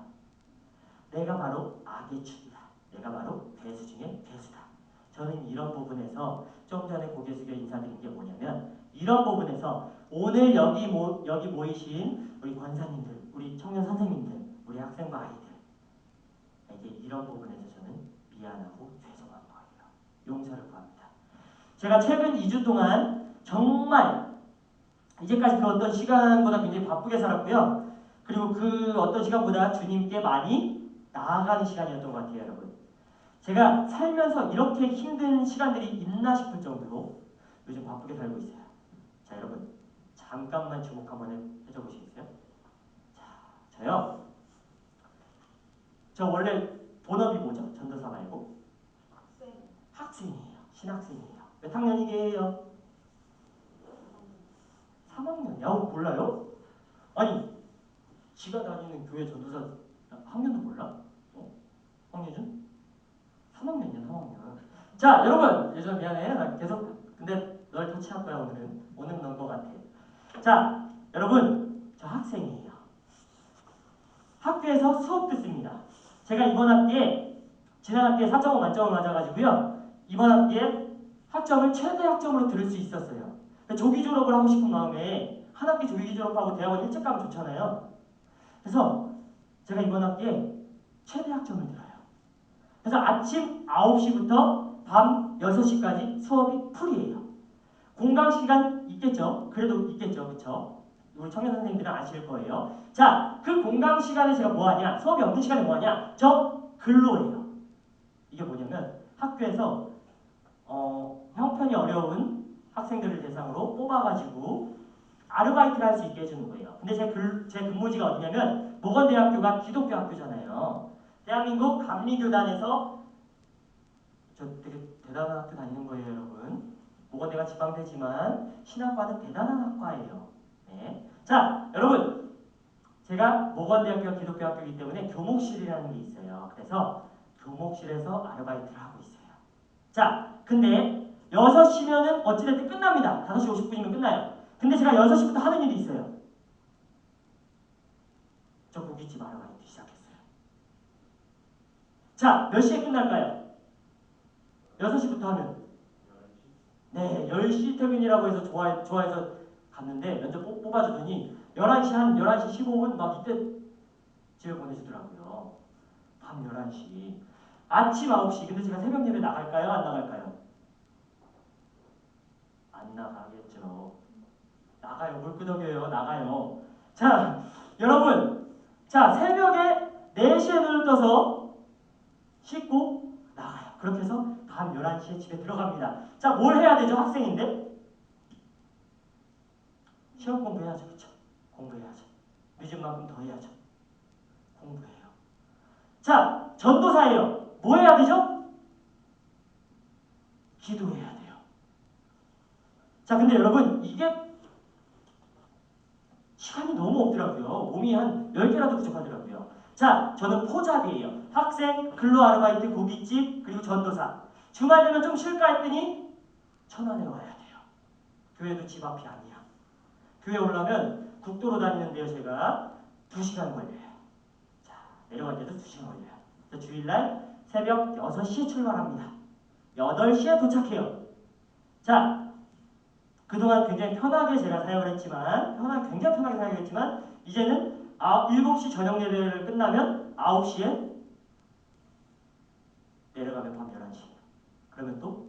Speaker 1: 내가 바로 악의 축이다. 내가 바로 괴수 중에 괴수다. 저는 이런 부분에서 좀 전에 고개 숙여 인사드린 게 뭐냐면 이런 부분에서 오늘 여기 모이신 우리 권사님들, 우리 청년 선생님들, 우리 학생과 아이들에게 이런 부분에서 저는 미안하고 죄송한 거예요. 용서를 구합니다. 제가 최근 2주 동안 정말 이제까지 그 어떤 시간보다 굉장히 바쁘게 살았고요. 그리고 그 어떤 시간보다 주님께 많이 나아가는 시간이었던 것 같아요, 여러분. 제가 살면서 이렇게 힘든 시간들이 있나 싶을 정도로 요즘 바쁘게 살고 있어요. 자, 여러분 잠깐만 주목 한번 해줘 보시겠어요? 자, 저 원래 본업이 뭐죠? 전도사 말고 학생이에요. 신학생이에요. 몇 학년이게요? 3학년. 야, 몰라요? 아니, 지가 다니는 교회 전도사 학년도 몰라? 황예준? 3학년이야, 3학년. 자, 여러분, 예전 미안해. 나 계속 근데 널 터치할 거야 오늘은 넌 것 같아. 자, 여러분, 저 학생이에요. 학교에서 수업 듣습니다. 제가 이번 학기에 지난 학기에 4.5 만점을 맞아가지고요. 이번 학기에 학점을 최대 학점으로 들을 수 있었어요. 조기 졸업을 하고 싶은 마음에 한 학기 조기 졸업하고 대학원 일찍 가면 좋잖아요. 그래서 제가 이번 학기에 최대 학점을 들어요. 그래서 아침 9시부터 밤 6시까지 수업이 풀이에요. 공강 시간 있겠죠? 그래도 있겠죠, 그렇죠? 우리 청년 선생님들은 아실 거예요. 자, 그 공강 시간에 제가 뭐하냐? 수업이 없는 시간에 뭐하냐? 저 근로해요. 이게 뭐냐면 학교에서 형편이 어려운 학생들을 대상으로 뽑아가지고 아르바이트를 할 수 있게 해주는 거예요. 근데 제 근무지가 어디냐면 모건대학교가 기독교 학교잖아요. 대한민국 감리교단에서 저 되게 대단한 학교 다니는 거예요, 여러분. 모건대가 지방대지만 신학과는 대단한 학과예요. 네. 자, 여러분, 제가 모건대학교가 기독교 학교이기 때문에 교목실이라는 게 있어요. 그래서 교목실에서 아르바이트를 하고 있어요. 자, 근데 6시면은 어찌됐든 끝납니다. 5시 50분이면 끝나요. 근데 제가 6시부터 하는 일이 있어요. 저 고깃집 아르바이트 시작했어요. 자, 몇 시에 끝날까요? 6시부터 하면.
Speaker 2: 11시?
Speaker 1: 네, 10시 퇴근이라고 해서 좋아해서 갔는데 면접 뽑아주더니 11시 한 11시 15분 막 이때 집에 보내주더라고요. 밤 11시. 아침 9시. 근데 제가 새벽 예배 나갈까요? 안 나갈까요? 안 나가겠죠. 나가요. 물 끄덕여요. 나가요. 자, 여러분. 자, 새벽에 4시에 눈을 떠서 씻고 나가요. 그렇게 해서 밤 11시에 집에 들어갑니다. 자, 뭘 해야 되죠? 학생인데? 시험 공부해야죠. 그렇죠? 공부해야죠. 늦은 만큼 더 해야죠. 공부해요. 자, 전도사예요. 뭐 해야 되죠? 기도해야 돼요. 자, 근데 여러분 이게 시간이 너무 없더라고요. 몸이 한 10개라도 부족하더라고요. 자, 저는 포잡이에요. 학생, 근로 아르바이트, 고깃집, 그리고 전도사. 주말 되면 좀 쉴까 했더니 천안에 와야 돼요. 교회도 집 앞이 아니야. 교회 올라면 국도로 다니는데요. 제가 2시간 걸려요. 자, 내려갈 때도 2시간 걸려요. 그래서 주일날 새벽 6시에 출발합니다. 8시에 도착해요. 자, 그동안 굉장히 편하게 제가 사역을 했지만, 굉장히 편하게 사역했지만, 이제는 7시 저녁 예배를 끝나면 9시에 내려가면 밤 11시. 그러면 또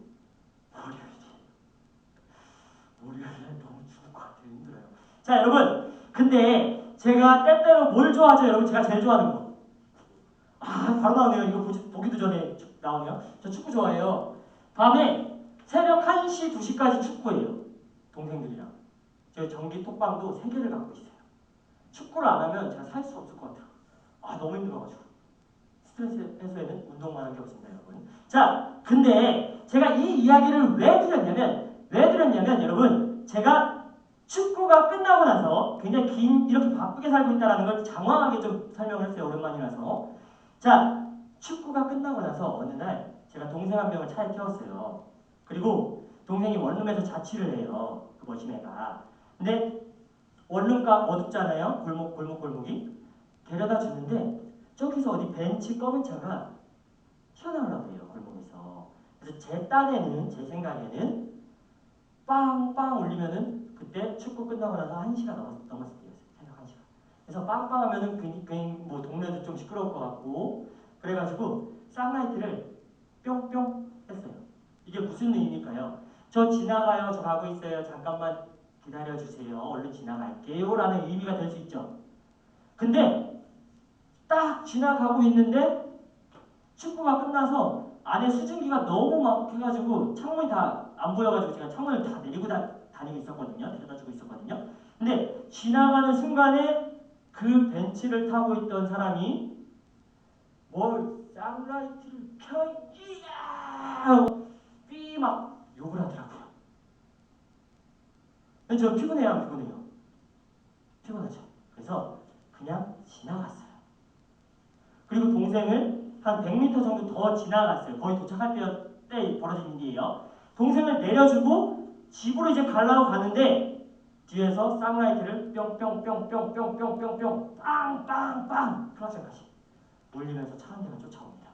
Speaker 1: 월요일날 너무 죽을 것 같아요. 힘들어요. 자, 여러분. 근데 제가 때때로 뭘 좋아하죠? 여러분, 제가 제일 좋아하는 거. 바로 나오네요. 이거 보기도 전에 나오네요. 저 축구 좋아해요. 밤에 새벽 1시, 2시까지 축구해요. 동생들이랑. 저 전기 톡방도 3개를 갖고 있어요. 축구를 안 하면 제가 살 수 없을 것 같아요. 너무 힘들어가지고. 스트레스 해소에는 운동만 한 게 없습니다, 여러분. 자, 근데 제가 이 이야기를 왜 드렸냐면 여러분, 제가 축구가 끝나고 나서 굉장히 이렇게 바쁘게 살고 있다는 걸 장황하게 좀 설명을 했어요. 오랜만이라서. 자, 축구가 끝나고 나서 어느 날 제가 동생 한 명을 차에 태웠어요. 그리고 동생이 원룸에서 자취를 해요. 그 머신애가. 근데 원룸가 어둡잖아요. 골목이. 데려다 주는데 저기서 어디 벤츠 검은 차가 튀어나오려고 해요. 골목에서. 그래서 제 생각에는 빵빵 울리면은 그때 축구 끝나고 나서 1시간 넘었을 때였어요. 새벽 1시간. 그래서 빵빵 하면은 괜히 뭐 동네도 좀 시끄러울 것 같고 그래가지고 쌍라이트를 뿅뿅 했어요. 이게 무슨 의미일까요? 저 지나가요. 저 가고 있어요. 잠깐만 기다려주세요. 얼른 지나갈게요. 라는 의미가 될 수 있죠. 근데 딱 지나가고 있는데 축구가 끝나서 안에 수증기가 너무 막 해가지고 창문이 다 안 보여가지고 제가 창문을 다 내리고 다니고 있었거든요. 데려다주고 있었거든요. 근데 지나가는 순간에 그 벤치를 타고 있던 사람이 뭘 쌍라이트를 켜이야 삐막 욕을 하더라고요. 근데 저 피곤해요, 안 피곤해요? 피곤하죠. 그래서 그냥 지나갔어요. 그리고 동생을 한 100m 정도 더 지나갔어요. 거의 도착할 때 벌어진 일이에요. 동생을 내려주고 집으로 이제 가려고 가는데 뒤에서 쌍라이트를 뿅뿅뿅뿅뿅뿅뿅뿅 빵빵빵 클락션까지 울리면서 차 한 대가 쫓아옵니다.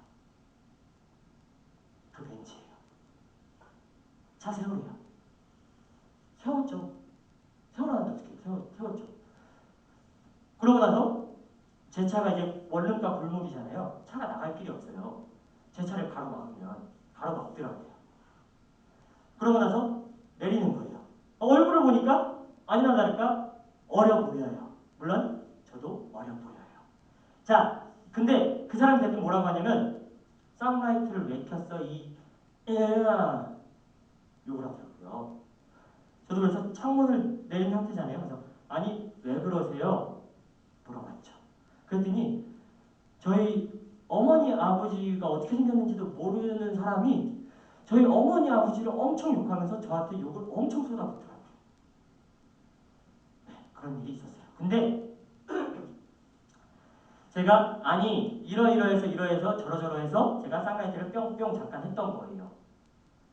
Speaker 1: 그 벤치예요. 차 세우래요. 세웠죠. 세우라는데 어떻게 세웠죠. 그러고 나서 제 차가 이제 원룸가 골목이잖아요. 차가 나갈 길이 없어요. 제 차를 가로막더라고요. 그러고 나서 내리는 거예요. 얼굴을 보니까 아니나 다를까 어려 보여요. 물론 저도 어려 보여요. 자, 근데 그 사람이 대뜸 뭐라고 하냐면 쌍라이트를 왜 켰어? 애야 욕을 하더라고요. 저도 그래서 창문을 내린 상태잖아요. 그래서 아니 왜 그러세요? 물어봤죠. 그랬더니 저희 어머니 아버지가 어떻게 생겼는지도 모르는 사람이 저희 어머니 아버지를 엄청 욕하면서 저한테 욕을 엄청 쏟아붓더라고요. 네, 그런 일이 있었어요. 근데 제가 아니 이러해서 저러해서 제가 쌍라이트를 뿅뿅 잠깐 했던 거예요.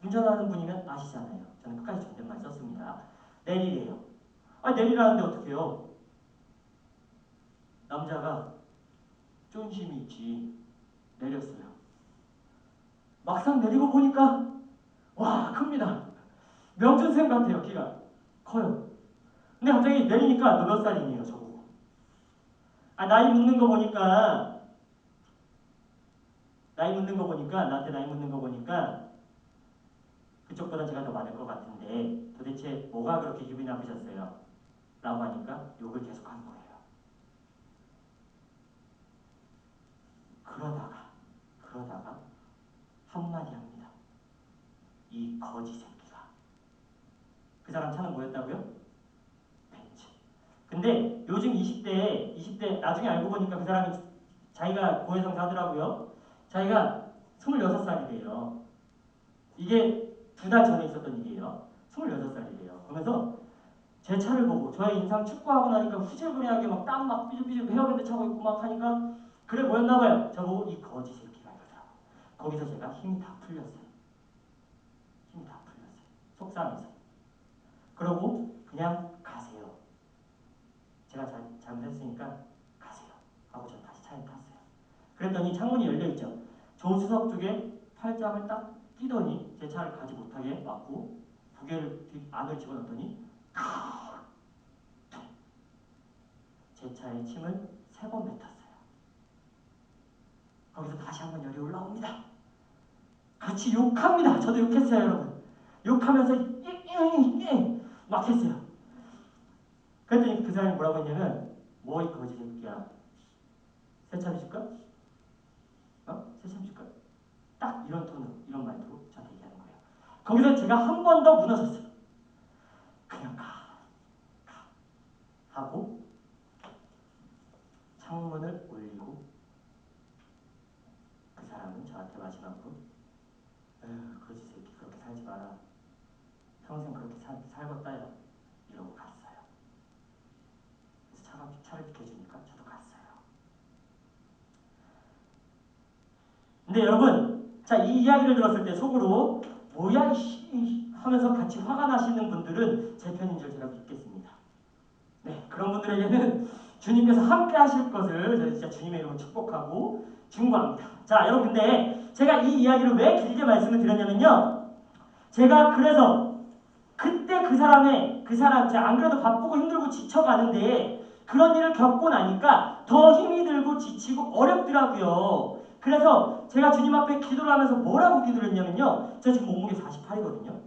Speaker 1: 운전하는 분이면 아시잖아요. 저는 끝까지 존댓말 썼습니다. 내리래요. 내리라는데 어떡해요? 남자가 쫀심이 있지. 내렸어요. 막상 내리고 보니까 와, 큽니다. 명준생 같아요. 키가 커요. 근데 갑자기 내리니까 너 몇 살이니?요 저보고. 나이 묻는 거 보니까 나한테 나이 묻는 거 보니까 그쪽보다 제가 더 많을 것 같은데 도대체 뭐가 그렇게 기분이 나쁘셨어요? 라고 하니까 욕을 계속 한 거예요. 그러다가 한마디 합니다. 이 거지 새끼가. 그 사람 차는 뭐였다고요? 벤츠. 근데 요즘 20대 나중에 알고 보니까 그 사람이 자기가 고해성사 하더라고요. 자기가 26살이래요. 이게 2달 전에 있었던 일이에요. 26살이래요. 그러면서 제 차를 보고 저의 인상 축구하고 나니까 후질근하게 막 땀 막 삐죽삐죽 헤어밴드 차고 있고 막 하니까 그래 보였나봐요. 저보고 이 거지 새끼가 이러더라고. 거기서 제가 힘이 다 풀렸어요. 속상해서. 그러고 그냥 가세요. 제가 잘못했으니까 가세요 하고 전 다시 차에 탔어요. 그랬더니 창문이 열려있죠. 조수석 쪽에 팔짱을 딱 끼더니 제 차를 가지 못하게 막고 부계를 안을 집어넣더니 제 차에 침을 3번 뱉었어요. 거기서 다시 한번 열이 올라옵니다. 같이 욕합니다. 저도 욕했어요, 여러분. 욕하면서 막 했어요. 그랬더니 그 사람이 뭐라고 했냐면 뭐 이 거지 새끼야. 새참 줄까? 새참 줄까? 딱 이런 톤으로 이런 말투로 저한테 얘기하는 거예요. 거기서 제가 한 번 더 무너졌어요. 그냥 가 하고 창문을 올리고 그 사람은 저한테 마지막으로 에휴 거지 새끼 그렇게 살지 마라. 평생 그렇게 살겠다요. 이러고 갔어요. 그래서 차를 비켜주니까 저도 갔어요. 근데 여러분, 자, 이 이야기를 들었을 때 속으로 뭐야 이 하면서 같이 화가 나시는 분들은 제 편인 줄 제가 믿겠습니다. 네, 그런 분들에게는 주님께서 함께 하실 것을 저희 진짜 주님의 이름으로 축복하고 중보합니다. 자, 여러분, 근데 제가 이 이야기를 왜 길게 말씀을 드렸냐면요. 제가 그래서 그때 그 사람 제가 안 그래도 바쁘고 힘들고 지쳐가는데 그런 일을 겪고 나니까 더 힘이 들고 지치고 어렵더라고요. 그래서 제가 주님 앞에 기도를 하면서 뭐라고 기도를 했냐면요. 저 지금 몸무게 48이거든요.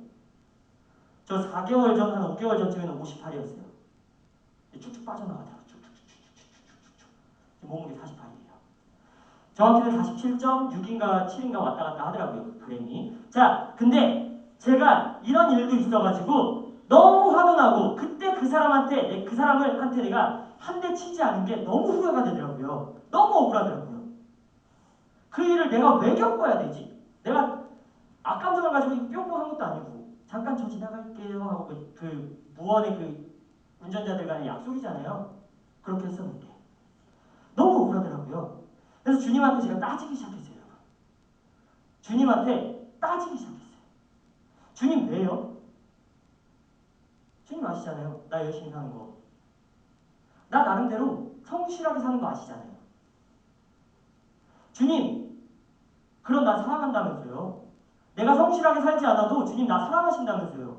Speaker 1: 저 4개월 전, 한 5개월 전쯤에는 58이었어요. 쭉쭉 빠져나가더라고요. 쭉쭉쭉쭉쭉쭉쭉. 지금 몸무게 48이에요. 정확히는 47.6인가 7인가 왔다 갔다 하더라고요. 그램이. 자, 근데 제가 이런 일도 있어가지고 너무 화도 나고 그때 그 사람한테 내가 한 대 치지 않은 게 너무 후회가 되더라고요. 너무 억울하더라고요. 그 일을 내가 왜 겪어야 되지? 내가 악감정을 가지고 뿅뿅 한 것도 아니고 잠깐 저 지나갈게요 하고 그 무언의 그 운전자들 간의 약속이잖아요. 그렇게 했었는데 너무 억울하더라고요. 그래서 주님한테 제가 따지기 시작했어요. 주님한테 따지기 시작했어요. 주님 왜요? 주님 아시잖아요. 나 열심히 사는 거. 나 나름대로 성실하게 사는 거 아시잖아요. 주님, 그럼 나 사랑한다면서요. 내가 성실하게 살지 않아도 주님 나 사랑하신다면서요.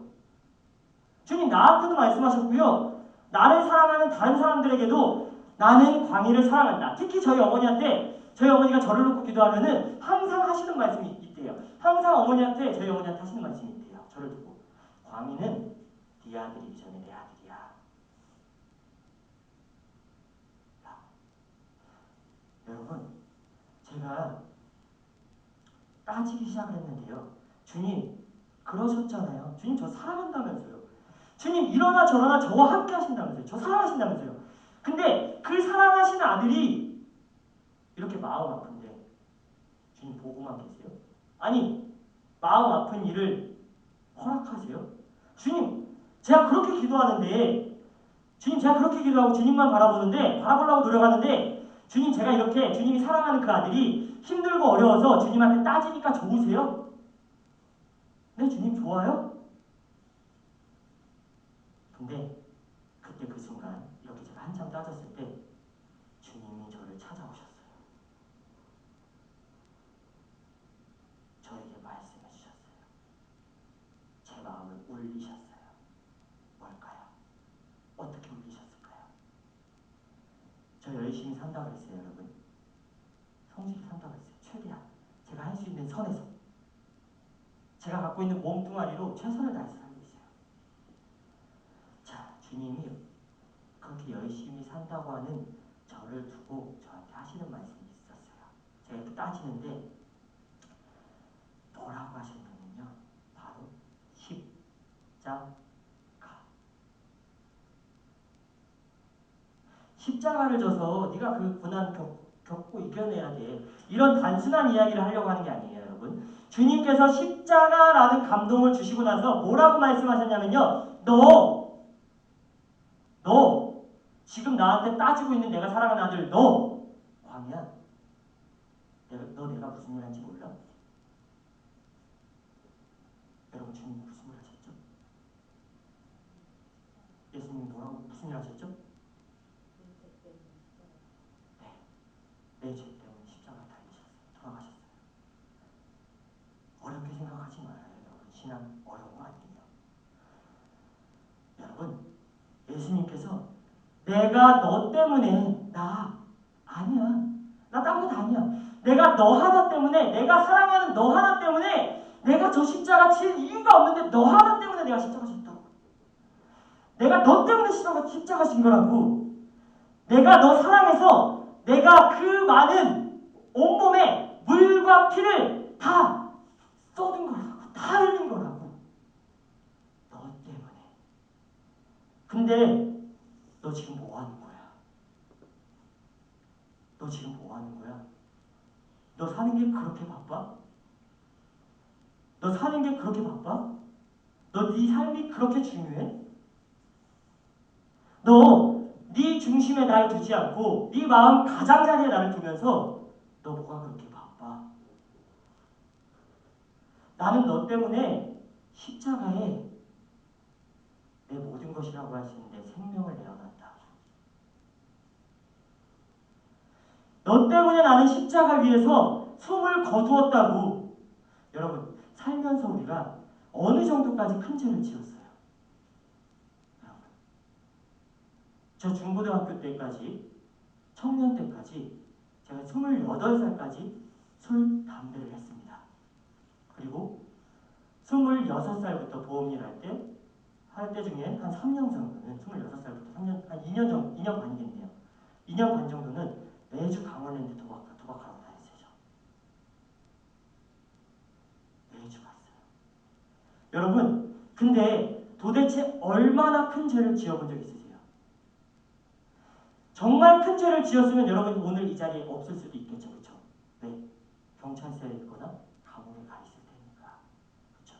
Speaker 1: 주님 나한테도 말씀하셨고요. 나를 사랑하는 다른 사람들에게도 나는 광희를 사랑한다. 특히 저희 어머니가 저를 놓고 기도하면은 항상 하시는 말씀이 있대요. 항상 저희 어머니한테 하시는 말씀이 있대요. 저를 두고. 광희는 네 아들이기 전에 내 아들이야. 여러분, 제가 따지기 시작을 했는데요. 주님, 그러셨잖아요. 주님 저 사랑한다면서요. 주님 이러나 저러나 저와 함께 하신다면서요. 저 사랑하신다면서요. 근데 그 사랑하시는 아들이 이렇게 마음 아픈데 주님 보고만 계세요? 아니, 마음 아픈 일을 허락하세요? 주님, 제가 그렇게 기도하는데 주님 제가 그렇게 기도하고 주님만 바라보려고 노력하는데 주님 제가 이렇게 주님이 사랑하는 그 아들이 힘들고 어려워서 주님한테 따지니까 좋으세요? 네, 주님 좋아요? 근데 그때 그 순간 이렇게 제가 한참 따졌을 때 주님이 저를 찾아오셨어요. 저에게 산다고 했어요, 여러분. 성실히 산다고 했어요. 최대한 제가 할 수 있는 선에서 제가 갖고 있는 몸뚱아리로 최선을 다해서 살고 있어요. 자, 주님이 그렇게 열심히 산다고 하는 저를 두고 저한테 하시는 말씀이 있었어요. 제가 이렇게 따지는데 뭐라고 하셨냐면요. 바로 십자가. 십자가를 져서 네가 그 고난 겪고 이겨내야 돼. 이런 단순한 이야기를 하려고 하는 게 아니에요, 여러분. 주님께서 십자가라는 감동을 주시고 나서 뭐라고 말씀하셨냐면요. 너 지금 나한테 따지고 있는 내가 사랑하는 아들 너 광이야. 내가 무슨 일 한지 몰라? 여러분 주님이 무슨 일 하셨죠? 예수님이 무슨 일 하셨죠? 내 죄 때문에 십자가 달리셨어요. 돌아가셨어요. 어렵게 생각하지 말아요. 여러분 신앙 어려운 거 아니에요. 여러분 예수님께서 내가 너 때문에 아니야. 나 딴 거 다 아니야. 내가 너 하나 때문에 내가 사랑하는 너 하나 때문에 내가 저 십자가 칠 이유가 없는데 너 하나 때문에 내가 십자가 졌다고. 내가 너 때문에 십자가 진 거라고. 내가 너 사랑해서 내가 그 많은 온몸에 물과 피를 다 쏟은 거라고. 다 흘린 거라고. 너 때문에. 근데 너 지금 뭐 하는 거야? 너 지금 뭐 하는 거야? 너 사는 게 그렇게 바빠? 너 사는 게 그렇게 바빠? 너 네 삶이 그렇게 중요해? 너 네 중심에 날 두지 않고 네 마음 가장자리에 나를 두면서 너 뭐가 그렇게 바빠? 나는 너 때문에 십자가에 내 모든 것이라고 할 수 있는 내 생명을 내어놨다. 너 때문에 나는 십자가 위에서 숨을 거두었다고. 여러분 살면서 우리가 어느 정도까지 큰 죄를 지었어요? 여러분 저 중고등학교 때까지 청년 때까지 제가 28살까지 술, 담배를 했습니다. 그리고 26살부터 보험일 할 때 중에 한 3년 정도는 26살부터 3년 한 2년 정도 2년 반이겠네요. 2년 반 정도는 매주 강원랜드 도박하러 다녔어요. 매주 갔어요. 여러분 근데 도대체 얼마나 큰 죄를 지어본 적 있으세요? 정말 큰 죄를 지었으면 여러분 오늘 이 자리에 없을 수도 있겠죠. 그렇죠? 왜? 경찰서에 있거나 감옥에 가 있을 테니까. 그렇죠?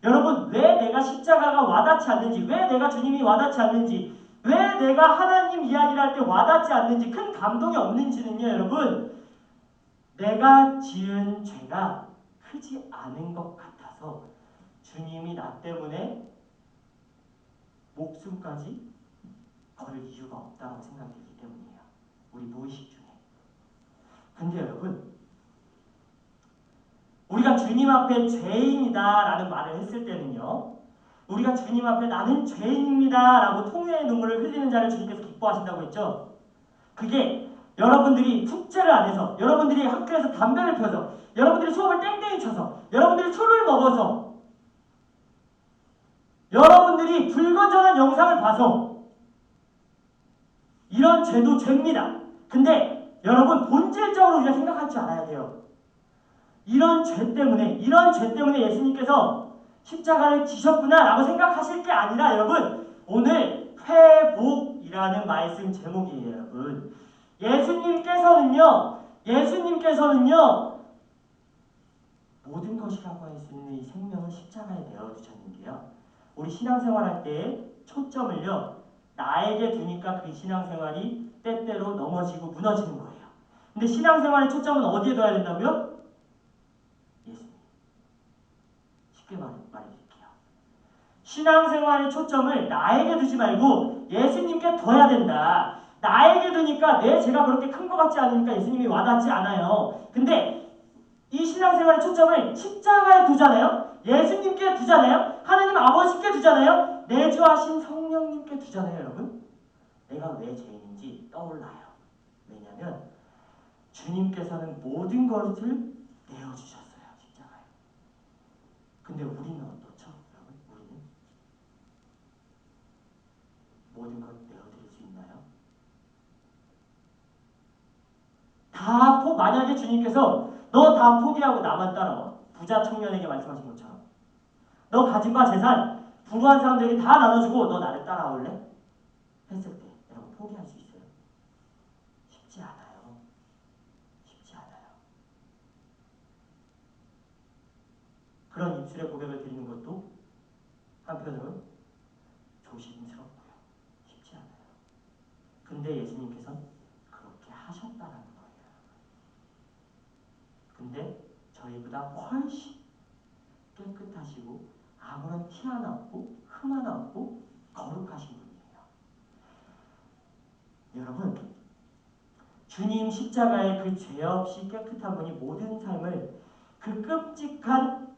Speaker 1: 여러분 왜 내가 십자가가 와닿지 않는지, 왜 내가 주님이 와닿지 않는지, 왜 내가 하나님 이야기를 할 때 와닿지 않는지, 큰 감동이 없는지는요. 여러분 내가 지은 죄가 크지 않은 것 같아서 주님이 나 때문에 목숨까지 걸 이유가 없다고 생각이 들기 때문이에요. 우리 무의식 중에. 근데 여러분 우리가 주님 앞에 죄인이다라는 말을 했을 때는요. 우리가 주님 앞에 나는 죄인입니다라고 통회의 눈물을 흘리는 자를 주님께서 기뻐하신다고 했죠. 그게 여러분들이 숙제를 안 해서, 여러분들이 학교에서 담배를 펴서, 여러분들이 수업을 땡땡이 쳐서, 여러분들이 술을 먹어서, 여러분들이 불건전한 영상을 봐서 이런 죄도 죄입니다. 근데 여러분 본질적으로 우리가 생각할 줄 알아야 돼요. 이런 죄 때문에 예수님께서 십자가를 지셨구나라고 생각하실 게 아니라 여러분 오늘 회복이라는 말씀 제목이에요. 여러분 예수님께서는요 모든 것이라고 할 수 있는 이 생명을 십자가에 내어주셨는데요. 우리 신앙생활할 때 초점을요 나에게 두니까 그 신앙생활이 때때로 넘어지고 무너지는 거예요. 근데 신앙생활의 초점은 어디에 둬야 된다고요? 예수님. 쉽게 말해드릴게요. 신앙생활의 초점을 나에게 두지 말고 예수님께 둬야 된다. 나에게 두니까 내 죄가 그렇게 큰 것 같지 않으니까 예수님이 와닿지 않아요. 근데 이 신앙생활의 초점을 십자가에 두잖아요. 예수님께 두잖아요. 하나님 아버지께 두잖아요. 내주하신 성령님께 두잖아요. 여러분 내가 왜 죄인인지 떠올라요. 왜냐하면 주님께서는 모든 것을 내어주셨어요. 십자가에. 근데 우리는 어떻죠? 여러분? 우리는 모든 것 내어드릴 수 있나요? 만약에 주님께서 너 다 포기하고 나만 따라와. 부자 청년에게 말씀하신 것처럼. 너 가진 바 재산 불우한 사람들에게 다 나눠주고 너 나를 따라올래? 했을 때 여러분 포기할 수 있어요? 쉽지 않아요. 쉽지 않아요. 그런 입술의 고백을 드리는 것도 한편으로는 조심스럽고요. 쉽지 않아요. 근데 예수님께서는 그렇게 하셨다라는 거예요. 근데 저희보다 훨씬 깨끗하시고 아무런 티 하나 없고 흠 하나 없고 거룩하신 분이에요. 여러분, 주님 십자가의 그 죄 없이 깨끗한 분이 모든 삶을 그 끔찍한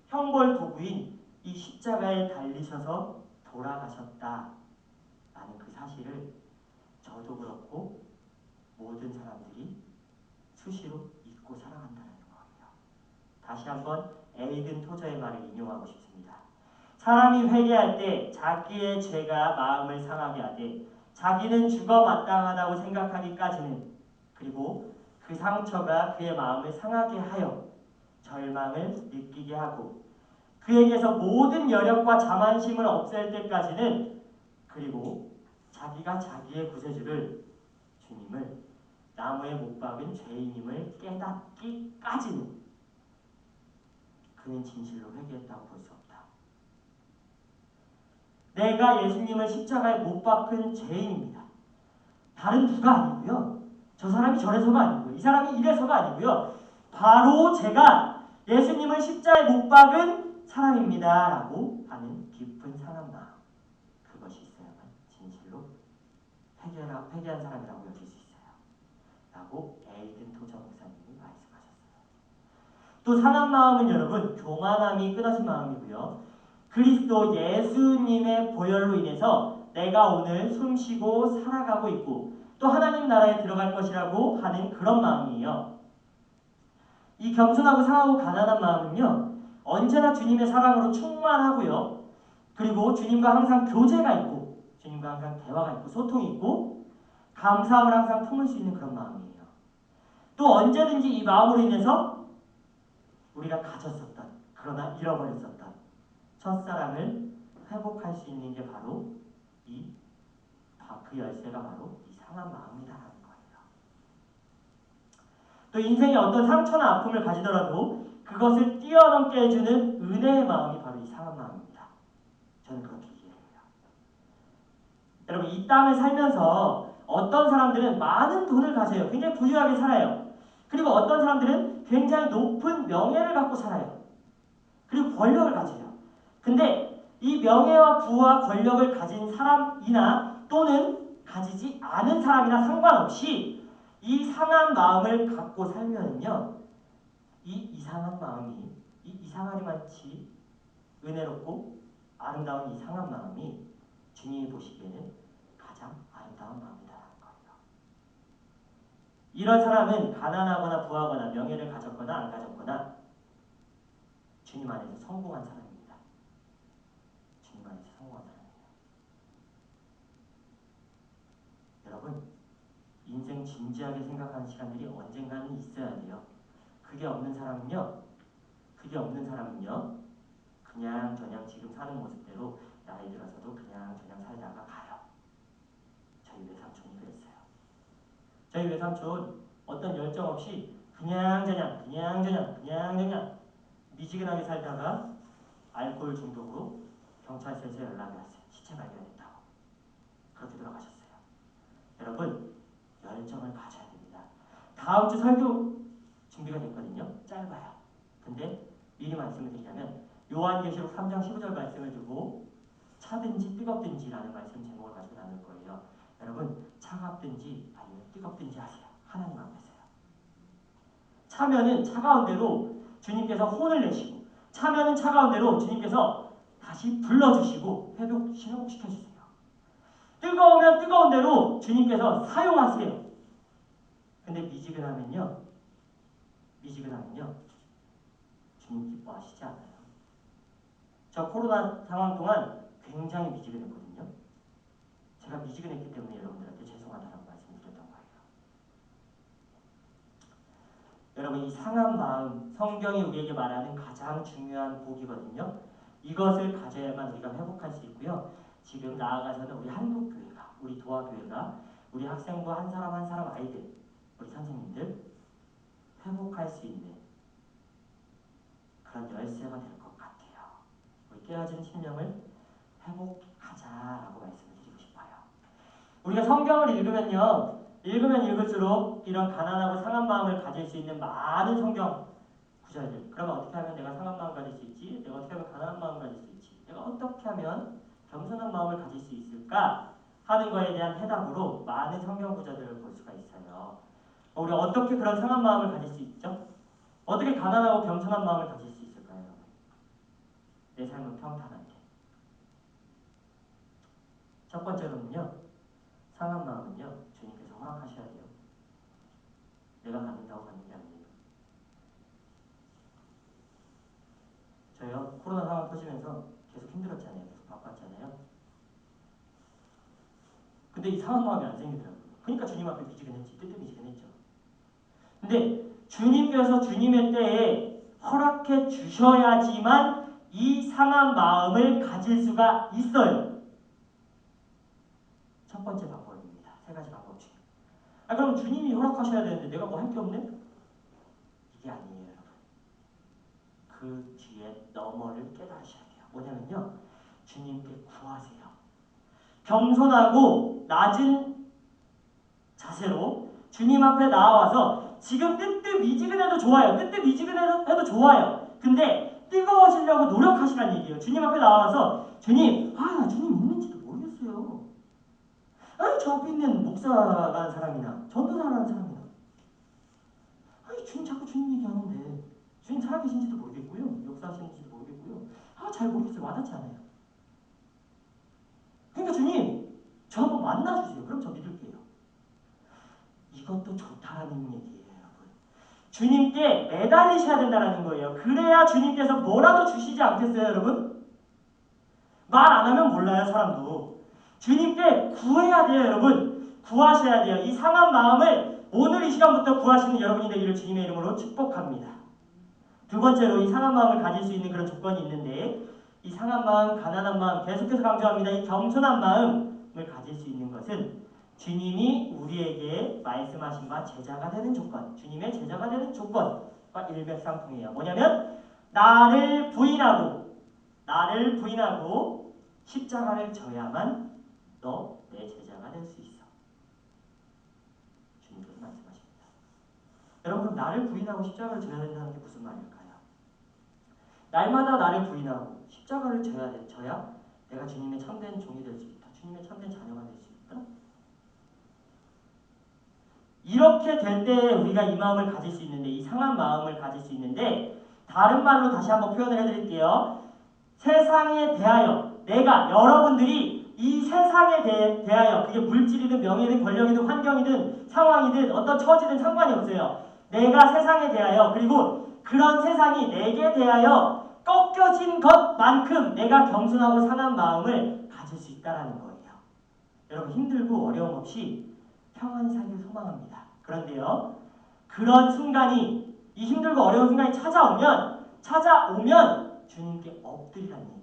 Speaker 1: 형벌 도구인 이 십자가에 달리셔서 돌아가셨다라는 그 사실을 저도 그렇고 모든 사람들이 수시로 잊고 살아간다는 거예요. 다시 한번 에이든 토저의 말을 인용하고 싶습니다. 사람이 회개할 때 자기의 죄가 마음을 상하게 하되 자기는 죽어 마땅하다고 생각하기까지는, 그리고 그 상처가 그의 마음을 상하게 하여 절망을 느끼게 하고 그에게서 모든 여력과 자만심을 없앨 때까지는, 그리고 자기가 자기의 구세주를 주님을 나무에 못 박은 죄인임을 깨닫기까지는 그는 진실로 회개했다고 볼 수 없다. 내가 예수님을 십자가에 못 박은 죄인입니다. 다른 누가 아니고요. 저 사람이 저래서가 아니고요. 이 사람이 이래서가 아니고요. 바로 제가 예수님을 십자가에 못 박은 사람입니다. 라고 하는 깊은 상한 마음. 그것이 있어야만 진실로 회개한 사람이라고 여길 수 있어요. 라고 에이든 토저 목사님이 말씀하셨어요. 또 상한 마음은 여러분 교만함이 끊어진 마음이고요. 그리스도 예수님의 보혈로 인해서 내가 오늘 숨쉬고 살아가고 있고 또 하나님 나라에 들어갈 것이라고 하는 그런 마음이에요. 이 겸손하고 상하고 가난한 마음은요, 언제나 주님의 사랑으로 충만하고요. 그리고 주님과 항상 교제가 있고 주님과 항상 대화가 있고 소통이 있고 감사함을 항상 품을 수 있는 그런 마음이에요. 또 언제든지 이 마음으로 인해서 우리가 가졌었던, 그러나 잃어버렸었던 첫사랑을 회복할 수 있는 게 바로 그 열쇠가 바로 이 상한 마음이라는 거예요. 또 인생에 어떤 상처나 아픔을 가지더라도 그것을 뛰어넘게 해주는 은혜의 마음이 바로 이 상한 마음입니다. 저는 그렇게 이해해요. 여러분, 이 땅을 살면서 어떤 사람들은 많은 돈을 가져요. 굉장히 부유하게 살아요. 그리고 어떤 사람들은 굉장히 높은 명예를 갖고 살아요. 그리고 권력을 가져요. 근데 이 명예와 부와 권력을 가진 사람이나 또는 가지지 않은 사람이나 상관없이 이 상한 마음을 갖고 살면요, 이 이상한 마음이, 이 이상하리만치 은혜롭고 아름다운 이 상한 마음이 주님이 보시기에는 가장 아름다운 마음이다라는 거예요. 이런 사람은 가난하거나 부하거나 명예를 가졌거나 안 가졌거나 주님 안에서 성공한 사람입니다. 주님 안에서 성공한 사람이에요. 여러분, 인생 진지하게 생각하는 시간들이 언젠가는 있어야 돼요. 그게 없는 사람은요, 그냥 저냥 지금 사는 모습대로 나이 들어서도 그냥 저냥 살다가 가요. 저희 외삼촌이 그랬어요. 저희 외삼촌 어떤 열정 없이 그냥 저냥 미지근하게 살다가 알코올 중독으로 경찰서에서 연락이 왔어요. 시체 발견했다고. 그렇게 돌아가셨어요. 여러분, 열정을 가져야 됩니다. 다음 주 설교 준비가 됐거든요. 짧아요. 근데 미리 말씀을 드리자면 요한계시록 3장 15절 말씀을 두고 차든지 뜨겁든지라는 말씀 제목을 가지고 나눌 거예요. 여러분, 차갑든지 아니면 뜨겁든지 하세요. 하나님 앞에서요. 차면은 차가운 대로 주님께서 혼을 내시고, 차면은 차가운 대로 주님께서 다시 불러주시고 회복시켜주세요. 뜨거우면 뜨거운 대로 주님께서 사용하세요. 근데 미지근하면요. 주님 기뻐하시지 않아요. 저 코로나 상황 동안 굉장히 미지근했거든요. 제가 미지근했기 때문에 여러분들한테 죄송하다라고 말씀을 드렸던 거예요. 여러분, 이 상한 마음, 성경이 우리에게 말하는 가장 중요한 복이거든요. 이것을 가져야만 우리가 회복할 수 있고요. 지금 나아가서는 우리 한국교회가, 우리 도화교회가, 우리 학생부 한 사람 한 사람 아이들, 우리 선생님들 회복할 수 있는 그런 열쇠가 될 것 같아요. 우리 깨어진 심령을 회복하자라고 말씀을 드리고 싶어요. 우리가 성경을 읽으면 읽을수록 이런 가난하고 상한 마음을 가질 수 있는 많은 성경 구절들. 그러면 어떻게 하면 내가 상한 마음 가질 수 있지? 내가 어떻게 하면 가난한 마음 가질 수 있지? 내가 어떻게 하면 겸손한 마음을 가질 수 있을까? 하는 거에 대한 해답으로 많은 성경 구절들을 볼 수가 있어요. 우리 어떻게 그런 상한 마음을 가질 수 있죠? 어떻게 가난하고 겸손한 마음을 가질 수 있을까요? 내 삶은 평탄한데. 첫 번째로는요. 상한 마음은요. 주님께서 허락하셔야 돼요. 내가 갖는다고 갖는 게 아니에요. 저요. 코로나 상황 터지면서 계속 힘들었잖아요. 계속 바빴잖아요. 근데 이 상한 마음이 안 생기더라고요. 그러니까 주님 앞에 미지근했지. 뜨뜻미지근했죠. 근데 주님께서 주님의 때에 허락해 주셔야지만 이 상한 마음을 가질 수가 있어요. 첫 번째 방법입니다. 세 가지 방법 중에. 그럼 주님이 허락하셔야 되는데 내가 뭐 할 게 없네? 이게 아니에요, 여러분. 그 뒤에 너머를 깨달으셔야 돼요. 뭐냐면요. 주님께 구하세요. 겸손하고 낮은 자세로 주님 앞에 나와서 지금 뜨뜻미지근해도 좋아요. 뜨뜻미지근해도 좋아요. 근데 뜨거워지려고 노력하시라는 얘기예요. 주님 앞에 나와서 주님, 나 주님 있는지도 모르겠어요. 아니 저 앞에 있는 목사라는 사람이나 전도사라는 사람이나 아니 주님 자꾸 주님 얘기하는데 주님 살아계신지도 모르겠고요. 역사하시는지도 모르겠고요. 잘 모르겠어요. 와닿지 않아요. 그러니까 주님 저 한번 만나주세요. 그럼 저 믿을게요. 이것도 좋다라는 얘기예요, 여러분. 주님께 매달리셔야 된다는 거예요. 그래야 주님께서 뭐라도 주시지 않겠어요, 여러분? 말 안 하면 몰라요, 사람도. 주님께 구해야 돼요, 여러분. 구하셔야 돼요. 이 상한 마음을 오늘 이 시간부터 구하시는 여러분이 되기를 주님의 이름으로 축복합니다. 두 번째로 이 상한 마음을 가질 수 있는 그런 조건이 있는데 이 상한 마음, 가난한 마음, 계속해서 강조합니다. 이 겸손한 마음을 가질 수 있는 것은 주님이 우리에게 말씀하신 바 제자가 되는 조건, 주님의 제자가 되는 조건과 일맥상통해요. 뭐냐면 나를 부인하고 십자가를 져야만 너 내 제자가 될 수 있어. 주님께서 말씀하십니다. 여러분, 나를 부인하고 십자가를 져야 된다는 게 무슨 말일까요? 날마다 나를 부인하고 십자가를 져야 내가 주님의 참된 종이 될 수 있다. 주님의 참된 자녀가 될 수 있다. 이렇게 될 때에 우리가 이 마음을 가질 수 있는데, 이 상한 마음을 가질 수 있는데, 다른 말로 다시 한번 표현을 해드릴게요. 세상에 대하여 여러분들이 이 세상에 대하여 그게 물질이든 명예든 권력이든 환경이든 상황이든 어떤 처지든 상관이 없어요. 내가 세상에 대하여 그리고 그런 세상이 내게 대하여 꺾여진 것만큼 내가 겸손하고 상한 마음을 가질 수 있다는 거예요. 여러분, 힘들고 어려움 없이 평안히 살길 소망합니다. 그런데요, 그런 순간이, 이 힘들고 어려운 순간이 찾아오면 주님께 엎드리라는 얘기예요.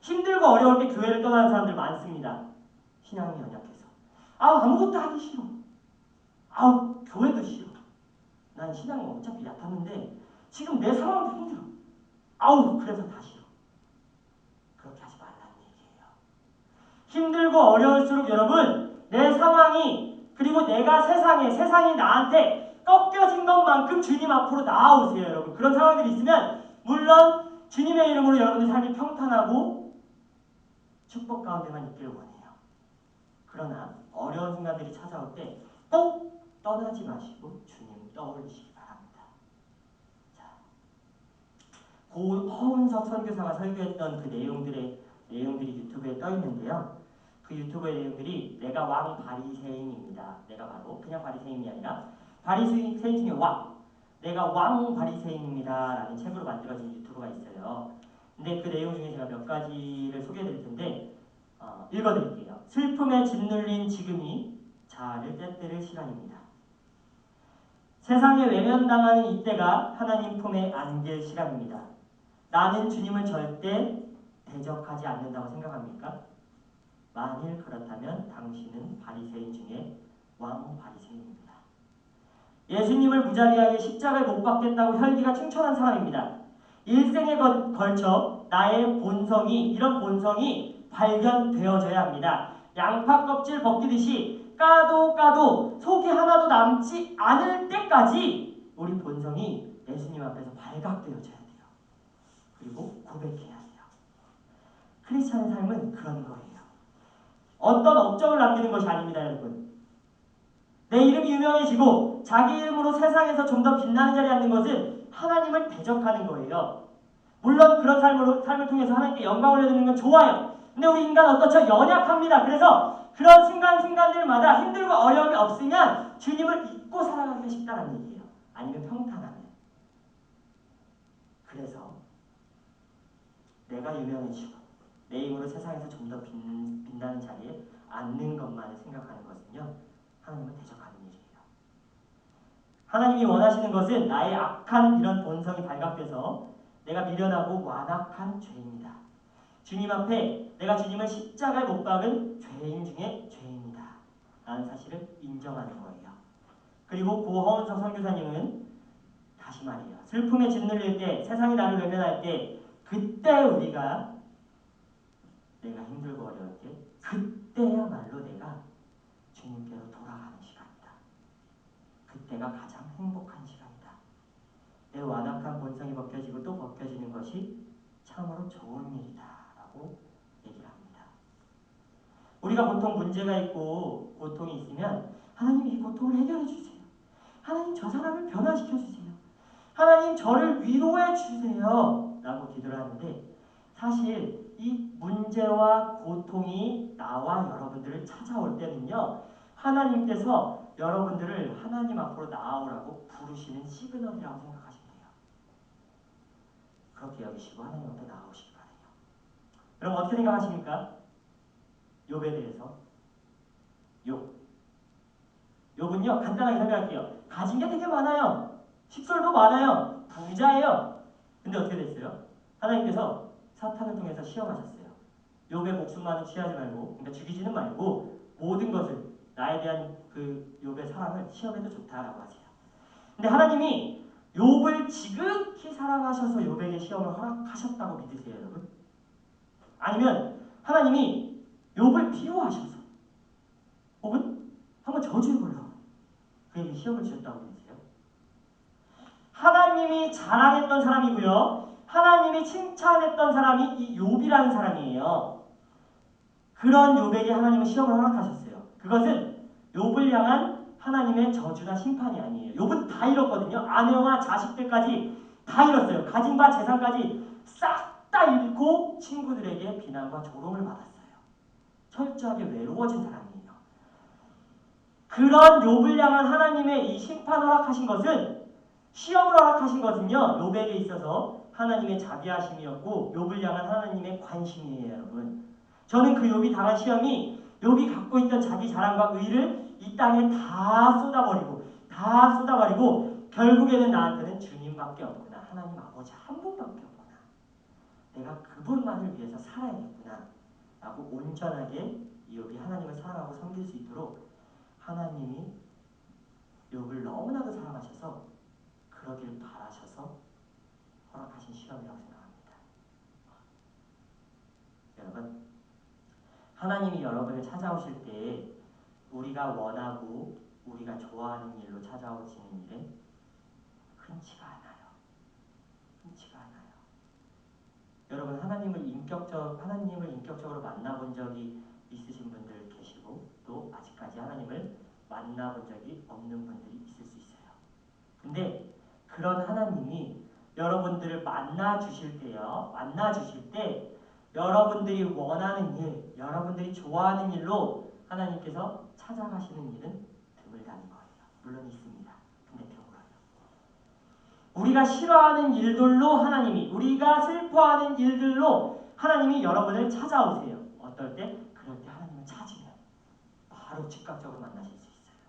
Speaker 1: 힘들고 어려울 때 교회를 떠나는 사람들 많습니다. 신앙이 연약해서. 아무것도 하기 싫어. 교회도 싫어. 난 신앙이 어차피 얕았는데 지금 내 상황도 힘들어. 그래서 다 싫어. 그렇게 하지 말라는 얘기예요. 힘들고 어려울수록 여러분, 내 상황이, 그리고 내가 세상이 나한테 꺾여진 것만큼 주님 앞으로 나아오세요, 여러분. 그런 상황들이 있으면 물론 주님의 이름으로 여러분의 삶이 평탄하고 축복 가운데만 있기를 원해요. 그러나 어려운 순간들이 찾아올 때 꼭 떠나지 마시고 주님 떠올리시기 바랍니다. 자, 고 허은석 선교사가 설교했던 그 내용들이 유튜브에 떠 있는데요. 그 유튜브의 내용들이 내가 왕 바리새인입니다. 내가 바로 그냥 바리새인이 아니라 바리새인 중에 왕, 내가 왕 바리새인입니다 라는 책으로 만들어진 유튜브가 있어요. 근데 그 내용 중에 제가 몇 가지를 소개해드릴 텐데 읽어드릴게요. 슬픔에 짓눌린 지금이 자아를 떼뜨릴 시간입니다. 세상에 외면당하는 이때가 하나님 품에 안길 시간입니다. 나는 주님을 절대 대적하지 않는다고 생각합니까? 만일 그렇다면 당신은 바리새인 중에 왕 바리새인입니다. 예수님을 무자비하게 십자가에 못 박겠다고 혈기가 충천한 사람입니다. 일생에 걸쳐 나의 본성이, 이런 본성이 발견되어져야 합니다. 양파 껍질 벗기듯이 까도 속이 하나도 남지 않을 때까지 우리 본성이 예수님 앞에서 발각되어져야 돼요. 그리고 고백해야 돼요. 크리스찬의 삶은 그런 거예요. 어떤 업적을 남기는 것이 아닙니다, 여러분. 내 이름이 유명해지고 자기 이름으로 세상에서 좀 더 빛나는 자리에 앉는 것은 하나님을 대적하는 거예요. 물론 그런 삶을 통해서 하나님께 영광을 올려드리는 건 좋아요. 근데 우리 인간은 어떻죠? 연약합니다. 그래서 그런 순간순간들마다 힘들고 어려움이 없으면 주님을 잊고 살아가기가 쉽다는 얘기예요. 아니면 평탄하면. 그래서 내가 유명해지고 내 힘으로 세상에서 좀 더 빛나는 자리에 앉는 것만을 생각하는 것은요, 하나님을 대적하는 일이에요. 하나님이 원하시는 것은 나의 악한 이런 본성이 발각돼서 내가 미련하고 완악한 죄입니다. 주님 앞에 내가 주님을 십자가에 못 박은 죄인 중에 죄입니다 라는 사실을 인정하는 거예요. 그리고 고 허은석 선교사님은 다시 말이에요. 슬픔에 짓눌릴 때, 세상이 나를 외면할 때, 그때 우리가 내가 힘들고 어려울 때 그때야말로 내가 주님께로 돌아가는 시간이다. 그때가 가장 행복한 시간이다. 내 완악한 본성이 벗겨지고 또 벗겨지는 것이 참으로 좋은 일이다 라고 얘기를 합니다. 우리가 보통 문제가 있고 고통이 있으면 하나님 이 고통을 해결해 주세요. 하나님 저 사람을 변화시켜 주세요. 하나님 저를 위로해 주세요 라고 기도를 하는데, 사실 이 문제와 고통이 나와 여러분들을 찾아올 때는요, 하나님께서 여러분들을 하나님 앞으로 나아오라고 부르시는 시그널이라고 생각하시면 돼요. 그렇게 여기시고 하나님 앞에 나아오시기 바라요. 그럼 어떻게 생각하십니까? 욥에 대해서. 욥은요, 간단하게 설명할게요. 가진 게 되게 많아요. 식솔도 많아요. 부자예요. 근데 어떻게 됐어요? 하나님께서 사탄을 통해서 시험하셨어요. 욥의 목숨만은 취하지 말고, 그러니까 죽이지는 말고 모든 것을, 나에 대한 그 욥의 사랑을 시험해도 좋다라고 하세요. 근데 하나님이 욥을 지극히 사랑하셔서 욥에게 시험을 허락하셨다고 믿으세요, 여러분? 아니면 하나님이 욥을 미워하셔서, 혹은 한번 저주해보려고 그에게 시험을 주셨다고 믿으세요? 하나님이 자랑했던 사람이고요, 하나님이 칭찬했던 사람이 이 욥이라는 사람이에요. 그런 욥에게 하나님은 시험을 허락하셨어요. 그것은 욥을 향한 하나님의 저주나 심판이 아니에요. 욥은 다 잃었거든요. 아내와 자식들까지 다 잃었어요. 가진 바 재산까지 싹 다 잃고 친구들에게 비난과 조롱을 받았어요. 철저하게 외로워진 사람이에요. 그런 욥을 향한 하나님의 이 심판 허락하신 것은, 시험을 허락하신 것은요, 욥에게 있어서 하나님의 자비하심이었고 욥을 향한 하나님의 관심이에요, 여러분. 저는 그 욥이 당한 시험이 욥이 갖고 있던 자기 자랑과 의를 이 땅에 다 쏟아버리고 결국에는 나한테는 주님밖에 없구나, 하나님 아버지 한 분밖에 없구나, 내가 그분만을 위해서 살아야겠구나 라고 온전하게 이 욥이 하나님을 사랑하고 섬길 수 있도록 하나님이 욥을 너무나도 사랑하셔서 그러길 바라셔서 허락하신 시험이라고 생각합니다. 여러분, 하나님이 여러분을 찾아오실 때 우리가 원하고 우리가 좋아하는 일로 찾아오시는 일은 흔치가 않아요. 흔치가 않아요. 여러분, 하나님을 인격적으로 만나본 적이 있으신 분들 계시고, 또 아직까지 하나님을 만나본 적이 없는 분들이 있을 수 있어요. 근데 그런 하나님이 여러분들을 만나 주실 때 여러분들이 원하는 일, 여러분들이 좋아하는 일로 하나님께서 찾아가시는 일은 드물다는 거예요. 물론 있습니다. 근데 드물어요. 우리가 싫어하는 일들로 하나님이, 우리가 슬퍼하는 일들로 하나님이 여러분을 찾아오세요. 어떨 때? 그럴 때 하나님을 찾으면 바로 즉각적으로 만나실 수 있어요.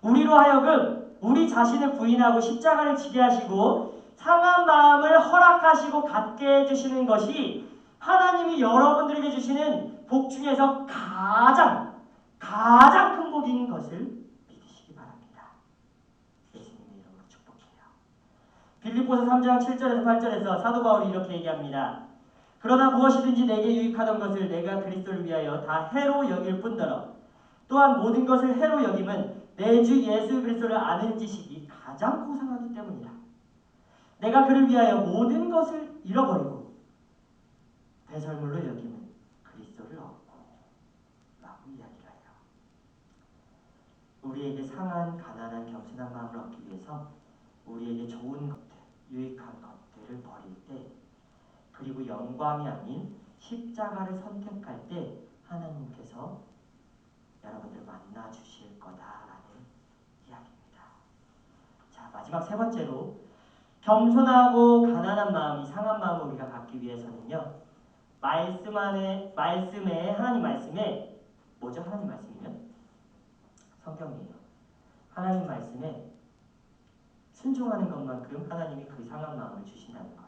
Speaker 1: 우리로 하여금 우리 자신을 부인하고 십자가를 지게 하시고 상한 마음을 허락하시고 갖게 해주시는 것이 하나님이 여러분들에게 주시는 복 중에서 가장 큰 복인 것을 믿으시기 바랍니다. 예수님의 이름으로 축복해요. 빌립보서 3장 7절에서 8절에서 사도 바울이 이렇게 얘기합니다. 그러나 무엇이든지 내게 유익하던 것을 내가 그리스도를 위하여 다 해로 여길 뿐더러 또한 모든 것을 해로 여김은 내 주 예수 그리스도를 아는 지식이 가장 고상하기 때문이라. 내가 그를 위하여 모든 것을 잃어버리고 배설물로 여김은 그리스도를 얻고 라고 이야기를 해요. 우리에게 상한 가난한 겸손한 마음을 얻기 위해서 우리에게 좋은 것들, 유익한 것들을 버릴 때 그리고 영광이 아닌 십자가를 선택할 때 하나님께서 여러분들 만나 주실 거다라는 이야기입니다. 자, 마지막 세 번째로 겸손하고 가난한 마음, 상한 마음을 우리가 갖기 위해서는요. 말씀에 하나님 말씀에 뭐죠? 하나님 말씀이면 성경이에요. 하나님 말씀에 순종하는 것만큼 하나님이 그 상한 마음을 주신다는 거예요.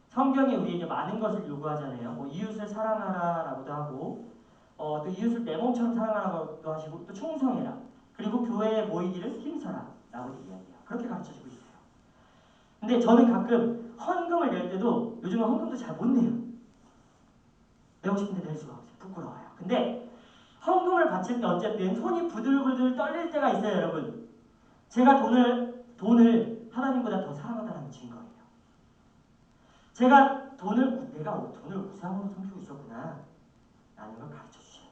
Speaker 1: 성경이 우리에게 많은 것을 요구하잖아요. 뭐 이웃을 사랑하라라고도 하고 또 이웃을 내 몸처럼 사랑하라고도 하시고 또 충성해라. 그리고 교회에 모이기를 힘써라 라고도 이야기해요. 그렇게 가르쳐주고 있어요. 근데 저는 가끔 헌금을 낼 때도 요즘은 헌금도 잘 못 내요. 내고 싶은데 낼 수가 없어요. 부끄러워요. 근데 헌금을 바칠 때 어쨌든 손이 부들부들 떨릴 때가 있어요. 여러분. 제가 돈을 하나님보다 더 사랑하다는 증거예요. 내가 돈을 우상으로 섬기고 있었구나 라는 걸 가르쳐 주셔요.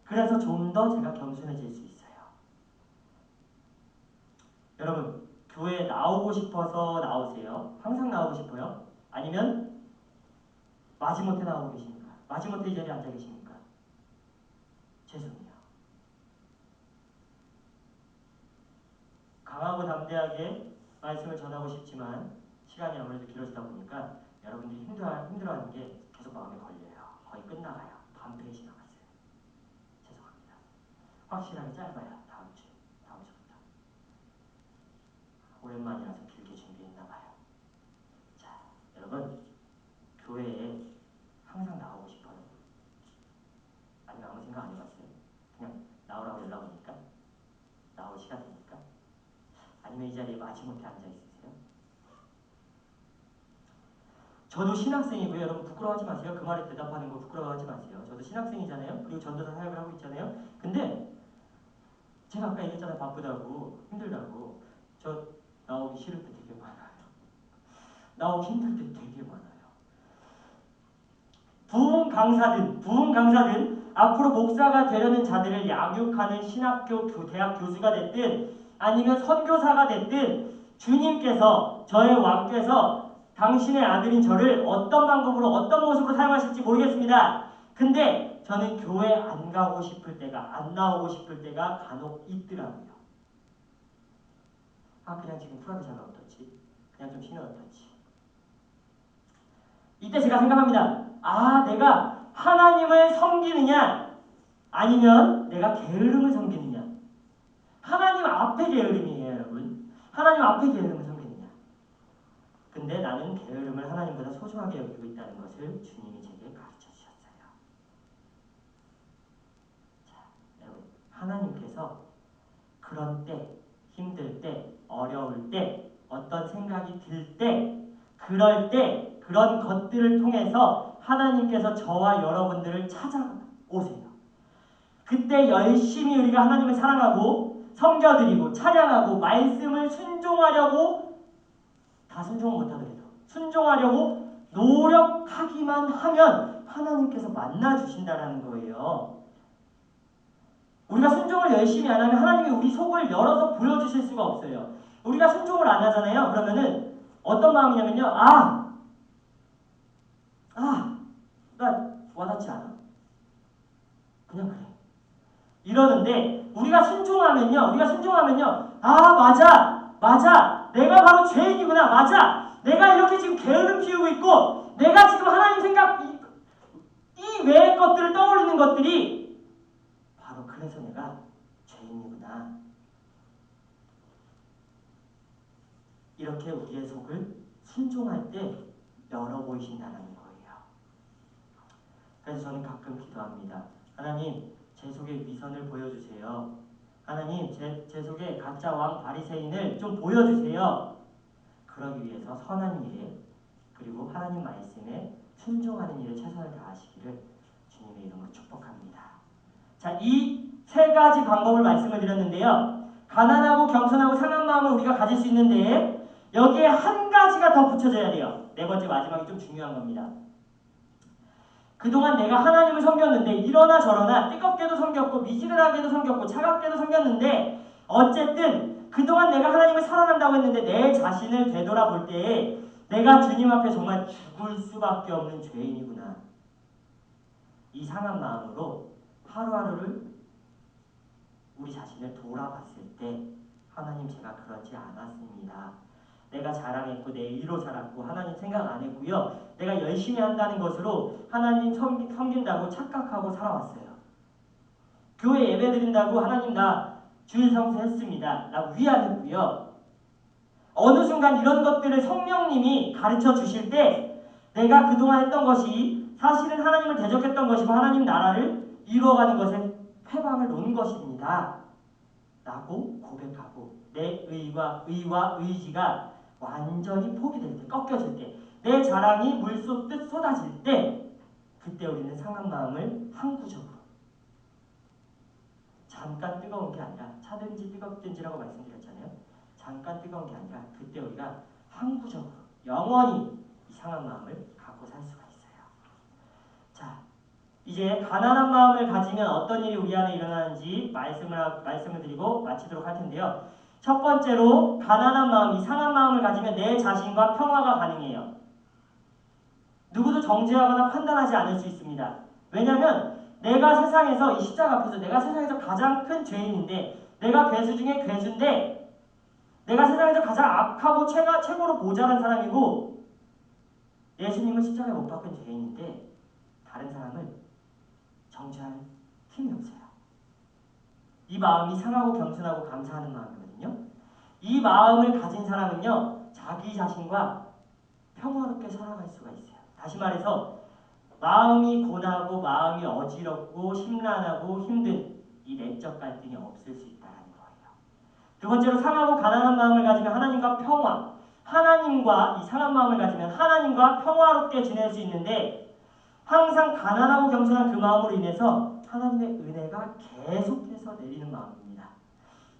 Speaker 1: 그래서 좀 더 제가 겸손해질 수 있어요. 여러분, 교회에 나오고 싶어서 나오세요? 항상 나오고 싶어요? 아니면 마지못해 나오고 계십니까? 마지못해 이 자리에 앉아 계십니까? 죄송해요. 강하고 담대하게 말씀을 전하고 싶지만 시간이 아무래도 길어지다 보니까 여러분들이 힘들어하는 게 계속 마음에 걸려요. 거의 끝나가요. 반 페이지 남았어요. 죄송합니다. 확실하게 짧아요. 다음 주부터. 오랜만이라서 길게 준비했나 봐요. 자, 여러분 교회에 항상 나오고 싶어요? 아니면 아무 생각 안 해봤어요? 그냥 나오라고 연락 오니까? 나올 시간 되니까? 아니면 이 자리에 마지못해 앉아 있으세요? 저도 신학생이고요. 여러분 부끄러워하지 마세요. 그 말에 대답하는 거 부끄러워하지 마세요. 저도 신학생이잖아요. 그리고 전도사 사역을 하고 있잖아요. 근데 제가 아까 얘기했잖아요. 바쁘다고, 힘들다고. 저 나오기 싫을 때 되게 많아요. 나오기 힘들 때 되게 많아요. 부흥 강사든 앞으로 목사가 되려는 자들을 양육하는 신학교 대학 교수가 됐든 아니면 선교사가 됐든 주님께서 저의 왕께서 당신의 아들인 저를 어떤 방법으로 어떤 모습으로 사용하실지 모르겠습니다. 근데 저는 교회 안 가고 싶을 때가 안 나오고 싶을 때가 간혹 있더라고요. 그냥 지금 쿨하게 자면 어떻지? 그냥 좀 쉬면 어떻지? 이때 제가 생각합니다. 내가 하나님을 섬기느냐 아니면 내가 게으름을 섬기느냐. 하나님 앞에 게으름이에요, 여러분. 하나님 앞에 게으름을 섬기느냐. 근데 나는 게으름을 하나님보다 소중하게 여기고 있다는 것을 주님이 제게 가르쳐 주셨어요. 자, 여러분, 하나님께서 그런 때, 힘들 때, 어려울 때, 어떤 생각이 들 때, 그럴 때, 그런 것들을 통해서 하나님께서 저와 여러분들을 찾아오세요. 그때 열심히 우리가 하나님을 사랑하고 섬겨드리고 찬양하고 말씀을 순종하려고 다 순종을 못하더라도 순종하려고 노력하기만 하면 하나님께서 만나주신다는 거예요. 우리가 순종을 열심히 안 하면 하나님이 우리 속을 열어서 보여주실 수가 없어요. 우리가 순종을 안 하잖아요. 그러면은 어떤 마음이냐면요. 나 와닿지 않아. 그냥 그래. 이러는데 우리가 순종하면요. 맞아. 내가 바로 죄인이구나. 맞아. 내가 이렇게 지금 게으름 피우고 있고 내가 지금 하나님 생각 이 외의 것들을 떠올리는 것들이 바로 그래서 내가 죄인이구나. 이렇게 우리의 속을 순종할 때 열어 보이신다는 거예요. 그래서 저는 가끔 기도합니다. 하나님, 제 속에 위선을 보여주세요. 하나님, 제 속에 가짜 왕 바리새인을 좀 보여주세요. 그러기 위해서 선한 일에 그리고 하나님 말씀에 순종하는 일에 최선을 다하시기를 주님의 이름으로 축복합니다. 자, 이 세 가지 방법을 말씀을 드렸는데요. 가난하고 겸손하고 상한 마음을 우리가 가질 수 있는데 여기에 한 가지가 더 붙여져야 돼요. 네 번째 마지막이 좀 중요한 겁니다. 그동안 내가 하나님을 섬겼는데 이러나 저러나 뜨겁게도 섬겼고 미지근하게도 섬겼고 차갑게도 섬겼는데 어쨌든 그동안 내가 하나님을 사랑한다고 했는데 내 자신을 되돌아볼 때에 내가 주님 앞에 정말 죽을 수밖에 없는 죄인이구나. 이 상한 마음으로 하루하루를 우리 자신을 돌아봤을 때 하나님 제가 그렇지 않았습니다. 내가 자랑했고 내 의로 살았고 하나님 생각 안 했고요. 내가 열심히 한다는 것으로 하나님 섬긴다고 착각하고 살아왔어요. 교회 예배 드린다고 하나님 나 주일 성수했습니다. 라고 위안했고요. 어느 순간 이런 것들을 성령님이 가르쳐 주실 때 내가 그동안 했던 것이 사실은 하나님을 대적했던 것이고 하나님 나라를 이루어가는 것에 회방을 놓은 것입니다. 라고 고백하고 내 의와 의지가 완전히 포기될 때, 꺾여질 때, 내 자랑이 물 쏟듯 쏟아질 때 그때 우리는 상한 마음을 항구적으로 잠깐 뜨거운 게 아니라 차든지 뜨겁든지라고 말씀드렸잖아요. 잠깐 뜨거운 게 아니라 그때 우리가 항구적으로 영원히 이 상한 마음을 갖고 살 수가 있어요. 자, 이제 가난한 마음을 가지면 어떤 일이 우리 안에 일어나는지 말씀을 드리고 마치도록 할 텐데요. 첫 번째로 가난한 마음, 이 상한 마음을 가지면 내 자신과 평화가 가능해요. 누구도 정죄하거나 판단하지 않을 수 있습니다. 왜냐하면 내가 세상에서 이 십자가 앞에서 내가 세상에서 가장 큰 죄인인데 내가 괴수 중에 괴수인데 내가 세상에서 가장 악하고 최고로 모자란 사람이고 예수님은 십자가에 못 박힌 죄인인데 다른 사람을 정죄할 힘이 없어요. 이 마음이 상하고 겸손하고 감사하는 마음이거든요. 이 마음을 가진 사람은요, 자기 자신과 평화롭게 살아갈 수가 있어요. 다시 말해서 마음이 고나고 마음이 어지럽고 심란하고 힘든 이 내적 갈등이 없을 수 있다는 거예요. 두 번째로 상하고 가난한 마음을 가지면 하나님과 평화, 하나님과 이 상한 마음을 가지면 하나님과 평화롭게 지낼 수 있는데 항상 가난하고 겸손한 그 마음으로 인해서 하나님의 은혜가 계속해서 내리는 마음입니다.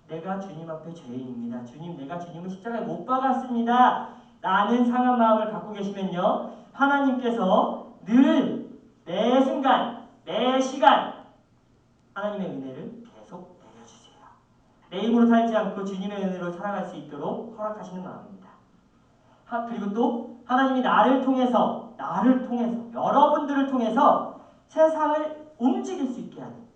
Speaker 1: 내가 주님 앞에 죄인입니다. 주님, 내가 주님을 십자가에 못 박았습니다. 라는 상한 마음을 갖고 계시면요. 하나님께서 늘 매 순간, 매 시간 하나님의 은혜를 계속 내려주세요. 내 힘으로 살지 않고 주님의 은혜로 살아갈 수 있도록 허락하시는 마음입니다. 그리고 또 하나님이 나를 통해서 여러분들을 통해서 세상을 움직일 수 있게 하는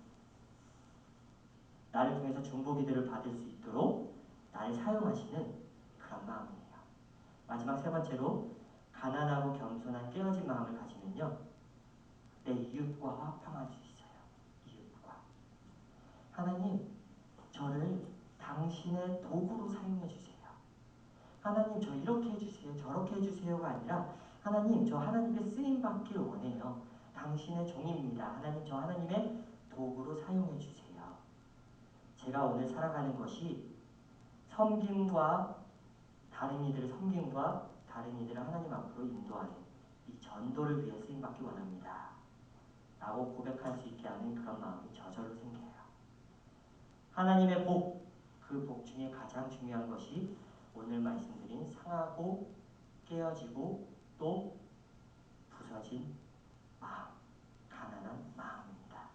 Speaker 1: 나를 통해서 중보기도를 받을 수 있도록 나를 사용하시는 그런 마음이에요. 마지막 세 번째로 가난하고 겸손한 깨어진 마음을 가지면요. 내 이웃과 화평할 수 있어요. 이웃과. 하나님, 저를 당신의 도구로 사용해 주세요. 하나님, 저 이렇게 해주세요. 저렇게 해주세요가 아니라 하나님, 저 하나님의 쓰임받길 원해요. 당신의 종입니다. 하나님, 저 하나님의 도구로 사용해 주세요. 제가 오늘 살아가는 것이 섬김과 다른 이들을 하나님 앞으로 인도하는 이 전도를 위해 쓰임받기 원합니다. 라고 고백할 수 있게 하는 그런 마음이 저절로 생겨요. 하나님의 복, 그 복 중에 가장 중요한 것이 오늘 말씀드린 상하고 깨어지고 또 부서진 마음, 가난한 마음입니다.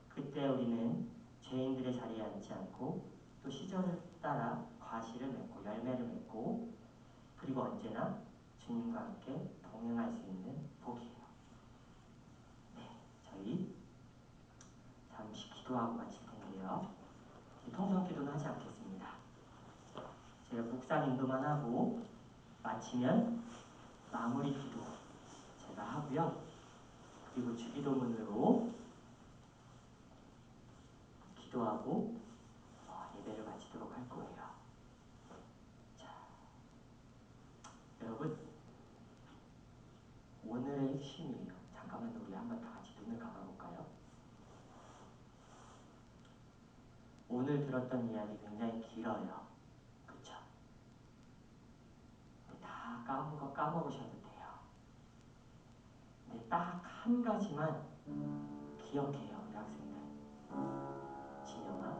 Speaker 1: 그때 우리는 죄인들의 자리에 앉지 않고 또 시절을 따라 과실을 맺고 열매를 맺고 그리고 언제나 주님과 함께 동행할 수 있는 복이에요. 기도하고 마칠 텐데요. 통성 기도는 하지 않겠습니다. 제가 묵상 인도만 하고 마치면 마무리 기도 제가 하고요. 그리고 주기도문으로 기도하고 예배를 마치도록 할 거예요. 자, 여러분, 오늘의 핵심이에요. 잠깐만 우리 한번 다 같이 눈을 감아볼까요? 오늘 들었던 이야기 굉장히 길어요. 그쵸? 다 까먹으셔도 돼요. 근데 딱 한 가지만 기억해요, 우리 학생들. 진영아,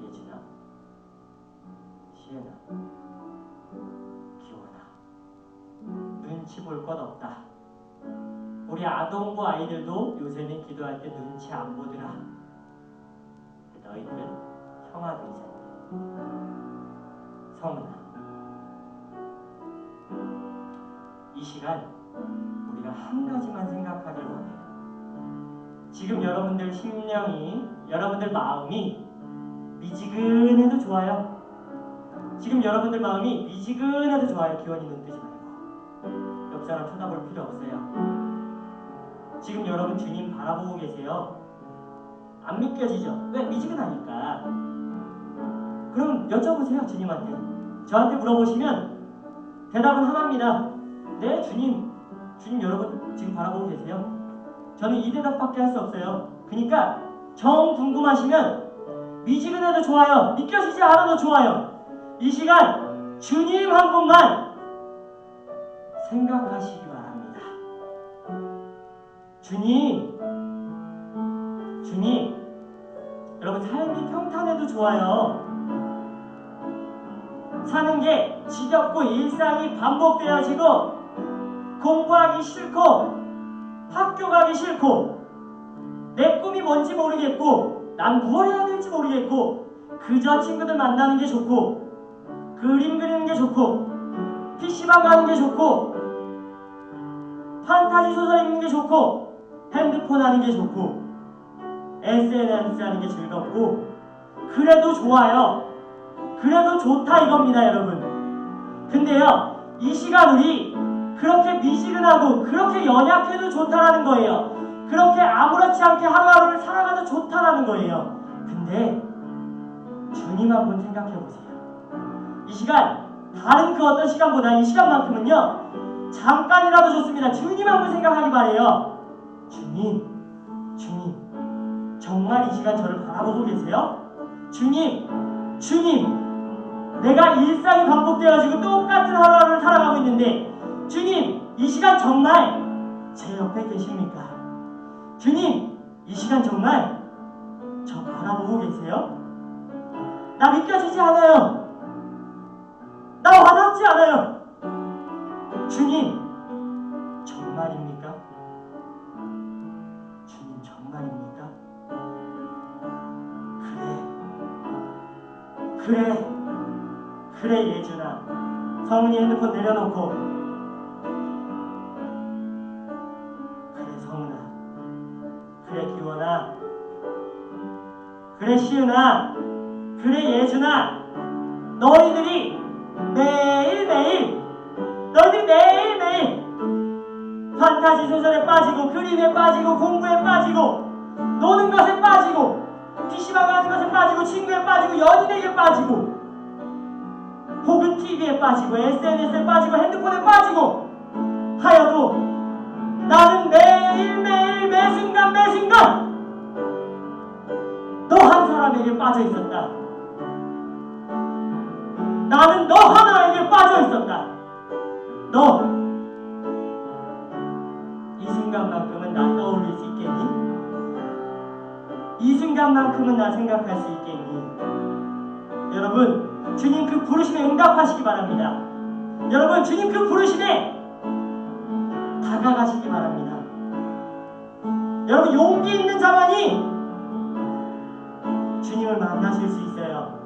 Speaker 1: 예준아, 시은아, 기원아, 눈치 볼 것 없다. 우리 아동부 아이들도 요새는 기도할 때 눈치 안 보더라. 너희들은 형아들이잖니. 성은아, 이 시간 우리가 한 가지만 생각하길 원해요. 지금 여러분들 심령이, 여러분들 마음이 미지근해도 좋아요. 지금 여러분들 마음이 미지근해도 좋아요. 기원이 눈 뜨지 말고. 옆 사람 쳐다볼 필요 없어요. 지금 여러분 주님 바라보고 계세요. 안 믿겨지죠? 왜? 미지근하니까. 그럼 여쭤보세요, 주님한테. 저한테 물어보시면 대답은 하나입니다. 네, 주님. 주님 여러분 지금 바라보고 계세요? 저는 이 대답밖에 할 수 없어요. 그러니까 정 궁금하시면 미지근해도 좋아요. 믿겨지지 않아도 좋아요. 이 시간 주님 한 분만 생각하시기 바랍니다. 주님, 여러분 삶이 평탄해도 좋아요. 사는 게 지겹고 일상이 반복되어지고 공부하기 싫고 학교 가기 싫고 내 꿈이 뭔지 모르겠고 난 무엇 해야 될지 모르겠고 그저 친구들 만나는 게 좋고 그림 그리는 게 좋고 PC방 가는 게 좋고 판타지 소설 읽는 게 좋고 핸드폰 하는 게 좋고 SNS 하는 게 즐겁고 그래도 좋아요. 그래도 좋다 이겁니다, 여러분. 근데요, 이 시간 우리 그렇게 미지근하고 그렇게 연약해도 좋다라는 거예요. 그렇게 아무렇지 않게 하루하루를 살아가도 좋다라는 거예요. 근데 주님 한번 생각해 보세요. 이 시간 다른 그 어떤 시간보다 이 시간만큼은요, 잠깐이라도 좋습니다. 주님 한번 생각하기 바래요. 주님, 정말 이 시간 저를 바라보고 계세요? 주님, 내가 일상이 반복되어지고 똑같은 하루하루를 살아가고 있는데 주님, 이 시간 정말 제 옆에 계십니까? 주님, 이 시간 정말 저 바라보고 계세요? 나 믿겨지지 않아요. 나 와닿지 않아요. 주님, 정말입니까? 주님, 정말입니까? 그래 예준아, 성은이 핸드폰 내려놓고 그래 성은아, 그래 기원아, 그래 시은아, 그래 예준아, 너희들이 매일매일 판타지 소설에 빠지고 그림에 빠지고 공부에 빠지고 노는 것에 빠지고 PC방 가는 것에 빠지고 친구에 빠지고 연인에게 빠지고 혹은 TV에 빠지고 SNS에 빠지고 핸드폰에 빠지고 하여도 나는 매일매일 매순간 너 한 사람에게 빠져 있었다. 나는 너 하나에게 빠져 있었다. 너 이 순간만큼은 나 떠올릴 수 있겠니? 이 순간만큼은 나 생각할 수 있겠니? 여러분, 주님 그 부르심에 응답하시기 바랍니다. 여러분, 주님 그 부르심에 다가가시기 바랍니다. 여러분, 용기 있는 자만이 주님을 만나실 수 있어요.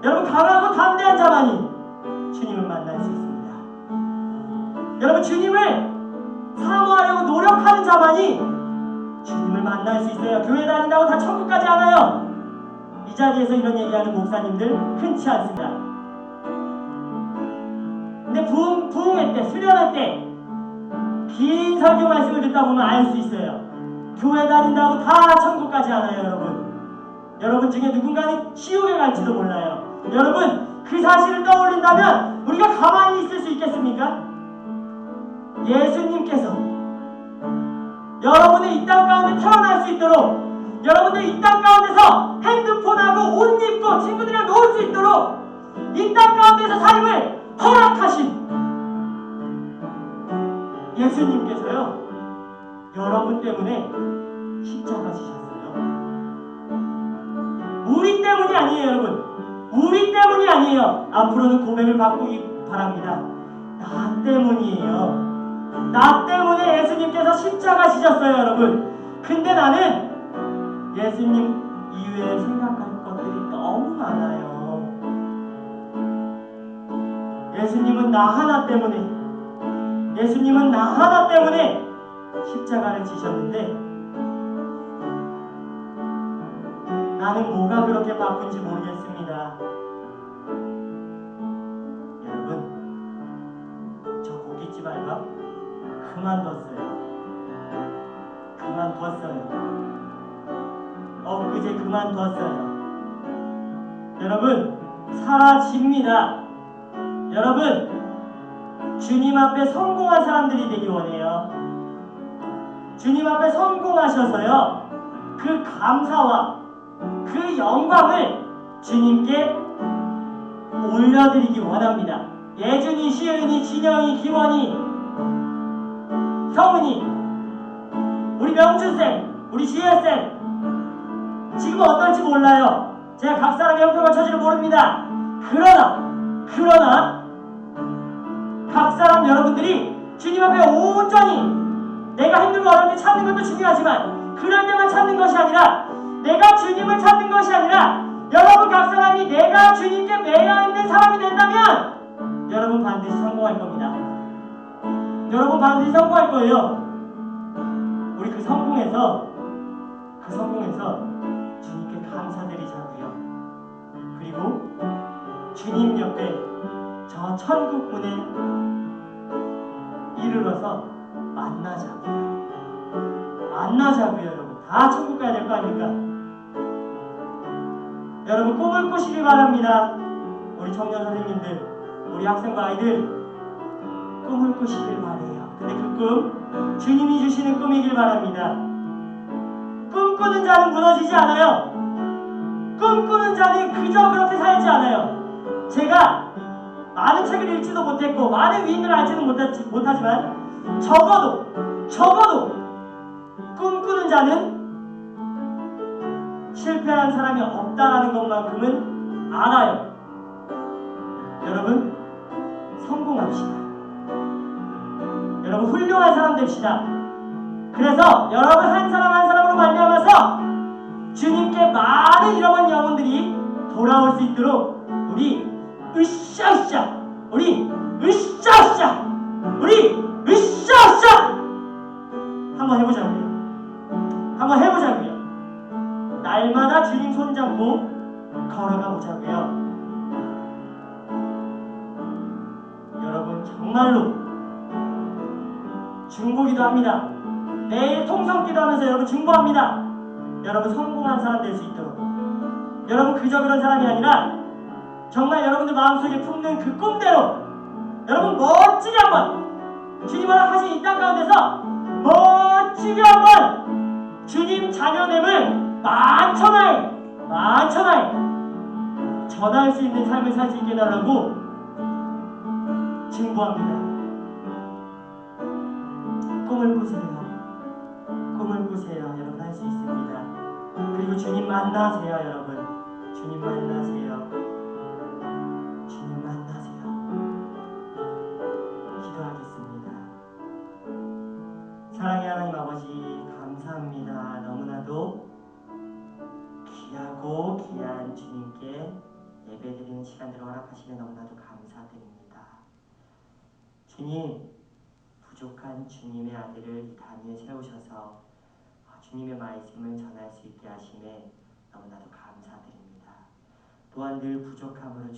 Speaker 1: 여러분, 강하고 담대한 자만이 주님을 만날 수 있습니다. 여러분, 주님을 사모하려고 노력하는 자만이 주님을 만날 수 있어요. 교회 다닌다고 다 천국 가지 않아요. 이 자리에서 이런 얘기하는 목사님들 흔치 않습니다. 근데 부흥회 때, 수련회 때 긴 설교 말씀을 듣다 보면 알 수 있어요. 교회 다닌다고 다 천국 가지 않아요, 여러분. 여러분 중에 누군가는 지옥에 갈지도 몰라요. 여러분, 그 사실을 떠올린다면 우리가 가만히 있을 수 있겠습니까? 예수님께서 여러분의 이 땅 가운데 태어날 수 있도록, 여러분들 이 땅 가운데서 핸드폰하고 옷 입고 친구들이랑 놀 수 있도록 이 땅 가운데서 삶을 허락하신 예수님께서요, 여러분 때문에 십자가 지셨어요. 우리 때문이 아니에요, 여러분. 우리 때문이 아니에요. 앞으로는 고백을 바꾸기 바랍니다. 나 때문이에요. 나 때문에 예수님께서 십자가 지셨어요, 여러분. 근데 나는 예수님 이후에 생각할 것들이 너무 많아요. 예수님은 나 하나 때문에, 예수님은 나 하나 때문에 십자가를 지셨는데 나는 뭐가 그렇게 바쁜지 모르겠습니다. 여러분, 저 고깃집 알바 그만뒀어요. 엊그제 그만뒀어요. 여러분, 사라집니다. 여러분, 주님 앞에 성공한 사람들이 되기 원해요. 주님 앞에 성공하셔서요, 그 감사와 그 영광을 주님께 올려드리기 원합니다. 예준이, 시은이, 진영이, 김원이, 성은이, 우리 명준쌤, 우리 지혜쌤, 지금은 어떨지 몰라요. 제가 각 사람의 형편과 처지를 모릅니다. 그러나 각 사람 여러분들이 주님 앞에 온전히, 내가 힘들고 어려울 때 찾는 것도 중요하지만 그럴 때만 찾는 것이 아니라, 내가 주님을 찾는 것이 아니라, 여러분 각 사람이 내가 주님께 매여 있는 사람이 된다면 여러분 반드시 성공할 겁니다. 여러분 반드시 성공할 거예요. 우리 그 성공에서 주님께 감사드리자고요. 그리고 주님 옆에 저 천국 문에 이르러서 만나자고요, 여러분. 다 천국 가야 될 거 아닙니까? 여러분, 꿈을 꾸시길 바랍니다. 우리 청년 선생님들, 우리 학생과 아이들, 꿈을 꾸시길 바래요. 근데 그 꿈, 주님이 주시는 꿈이길 바랍니다. 꿈꾸는 자는 무너지지 않아요. 꿈꾸는 자는 그저 그렇게 살지 않아요. 제가 많은 책을 읽지도 못했고 많은 위인들을 알지는 못하지만 적어도 꿈꾸는 자는 실패한 사람이 없다라는 것만큼은 알아요. 여러분, 성공합시다. 여러분, 훌륭한 사람 됩시다. 그래서 여러분 한 사람 한 사람으로 말미암아서 주님께 많은 잃어버린 영혼들이 돌아올 수 있도록 우리 으쌰으쌰 한번 해보자고요. 날마다 주님 손잡고 걸어가 보자고요. 여러분, 정말로 중보기도 합니다. 매일 통성기도 하면서 여러분 중보합니다. 여러분 성공한 사람 될 수 있도록. 여러분 그저 그런 사람이 아니라 정말 여러분들 마음속에 품는 그 꿈대로 여러분 멋지게 한번 주님 허락하신 이 땅 가운데서 멋지게 한번 주님 자녀됨을 만천하에 전할 수 있는 삶을 살 수 있게 해달라고 증보합니다. 꿈을 꾸세요. 여러분 할 수 있습니다. 그리고 주님 만나세요. 여러분 주님 만나세요. 기도하겠습니다. 사랑의 하나님 아버지, 감사합니다. 너무나도 귀하고 귀한 주님께 예배드리는 시간들을 허락하시며 너무나도 감사드립니다. 주님, 부족한 주님의 아들을 이 단위에 세우셔서 주님의 말씀을 전할 수 있게 하심에 너무나도 감사드립니다. 또한 늘 부족함으로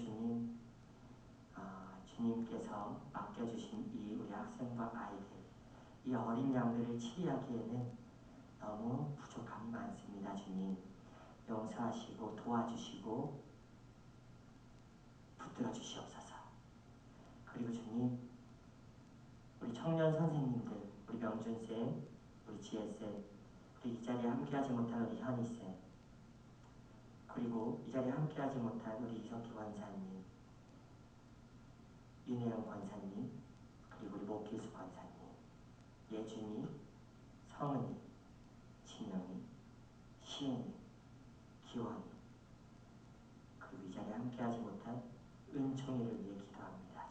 Speaker 1: 주님께서 맡겨주신 이 우리 학생과 아이들, 이 어린 양들을 치리하기에는 너무 부족함이 많습니다. 주님, 용서하시고 도와주시고 붙들어 주시옵소서. 그리고 주님, 우리 청년 선생님들, 우리 명준쌤, 우리 지혜쌤, 우리 이 자리에 함께하지 못한 우리 현희쌤, 그리고 이 자리에 함께하지 못한 우리 이석기 권사님, 윤혜영 권사님, 그리고 우리 목길수 권사님, 예준이, 성은이, 진영이, 시은이, 기원이, 그리고 이 자리에 함께하지 못한 은총이를 위해 기도합니다.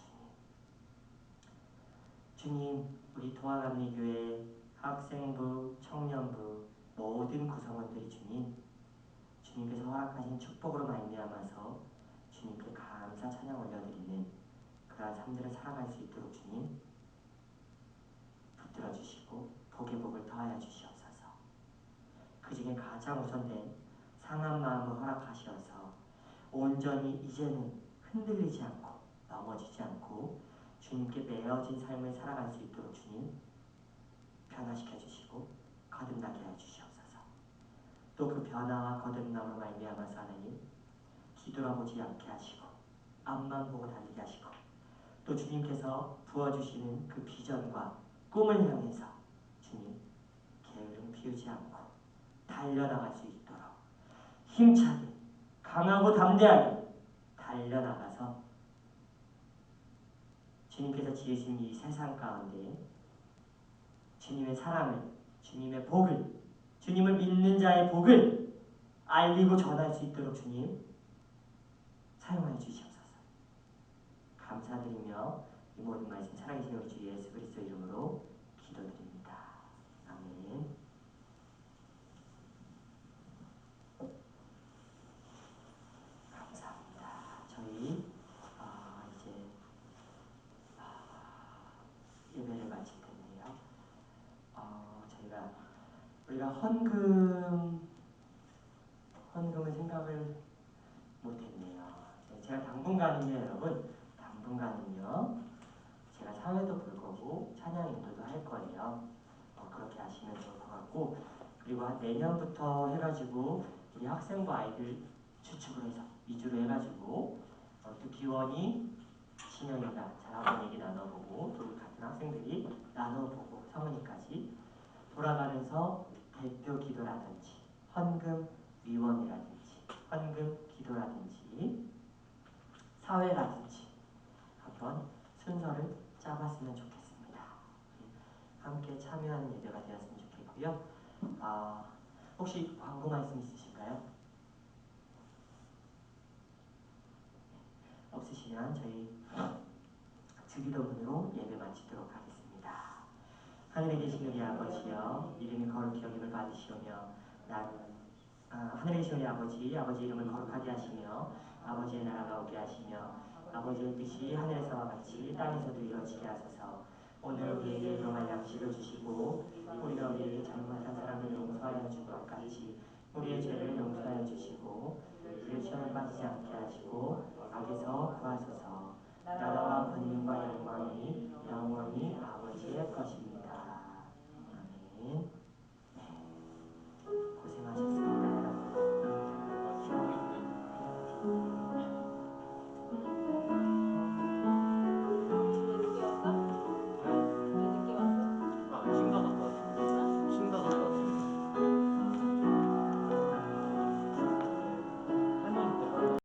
Speaker 1: 주님, 우리 도화감리교회 학생부, 청년부 모든 구성원들이 주님께서 허락하신 축복으로 말미암아서 주님께 감사 찬양 올려드리는 그러한 삶들을 살아갈 수 있도록 주님 붙들어 주시고 복의 복을 더하여 주시옵소서. 그 중에 가장 우선된 상한 마음을 허락하시어서 온전히 이제는 흔들리지 않고 넘어지지 않고 주님께 매어진 삶을 살아갈 수 있도록 주님 변화시켜 주시고 거듭나게 하여 주시옵소서. 또 그 변화와 거듭남으로 말미암아서 하나님 뒤돌아보지 않게 하시고 앞만 보고 달리게 하시고 또 주님께서 부어주시는 그 비전과 꿈을 향해서 주님 게으름 피우지 않고 달려나갈 수 있도록 힘차게 강하고 담대하게 달려나가서 주님께서 지으신 이 세상 가운데 주님의 사랑을, 주님의 복을, 주님을 믿는 자의 복을 알리고 전할 수 있도록 주님 사용하여 주시옵소서. 감사드리며 이 모든 말씀 살아계신 우리 주 예수 그리스도 이름으로 기도드립니다. 아멘. 감사합니다. 저희 이제 예배를 마칠 텐데요. 우리가 헌금을 생각을 못했네요. 제가 당분간은요, 여러분, 당분간은요, 제가 사회도 볼 거고 찬양 인도도 할 거예요. 그렇게 하시면 좋을 것 같고, 그리고 한 내년부터 해가지고 우리 학생부 아이들 추측을 해서 위주로 해가지고 또 기원이 신영이가 잘하고 얘기 나눠보고 또 같은 학생들이 나눠보고 성은이까지 돌아가면서 대표 기도라든지 헌금 위원이라든지 헌금 기도라든지 사회라든지 한번 순서를 짜봤으면 좋겠습니다. 함께 참여하는 예배가 되었으면 좋겠고요. 혹시 광고 말씀 있으실까요? 없으시면 저희 주기도문으로 예배 마치도록 하겠습니다. 하늘에 계신 우리 아버지여, 이름이 거룩히 여김을 받으시오며 하늘에 계신 우리 아버지 이름을 거룩하게 하시며 아버지의 나라가 오게 하시며 아버지의 뜻이 하늘에서와 같이 땅에서도 이루어지게 하소서. 오늘 우리에게 일용할 양식을 주시고 우리가 우리에게 잘못한 사람을 용서하여 준 것 같이 우리의 죄를 용서하여 주시고 우리를 시험에 빠지지 않게 하시고 악에서 구하소서. 나라와 권능과 영광이 영원히 아버지의 것입니다.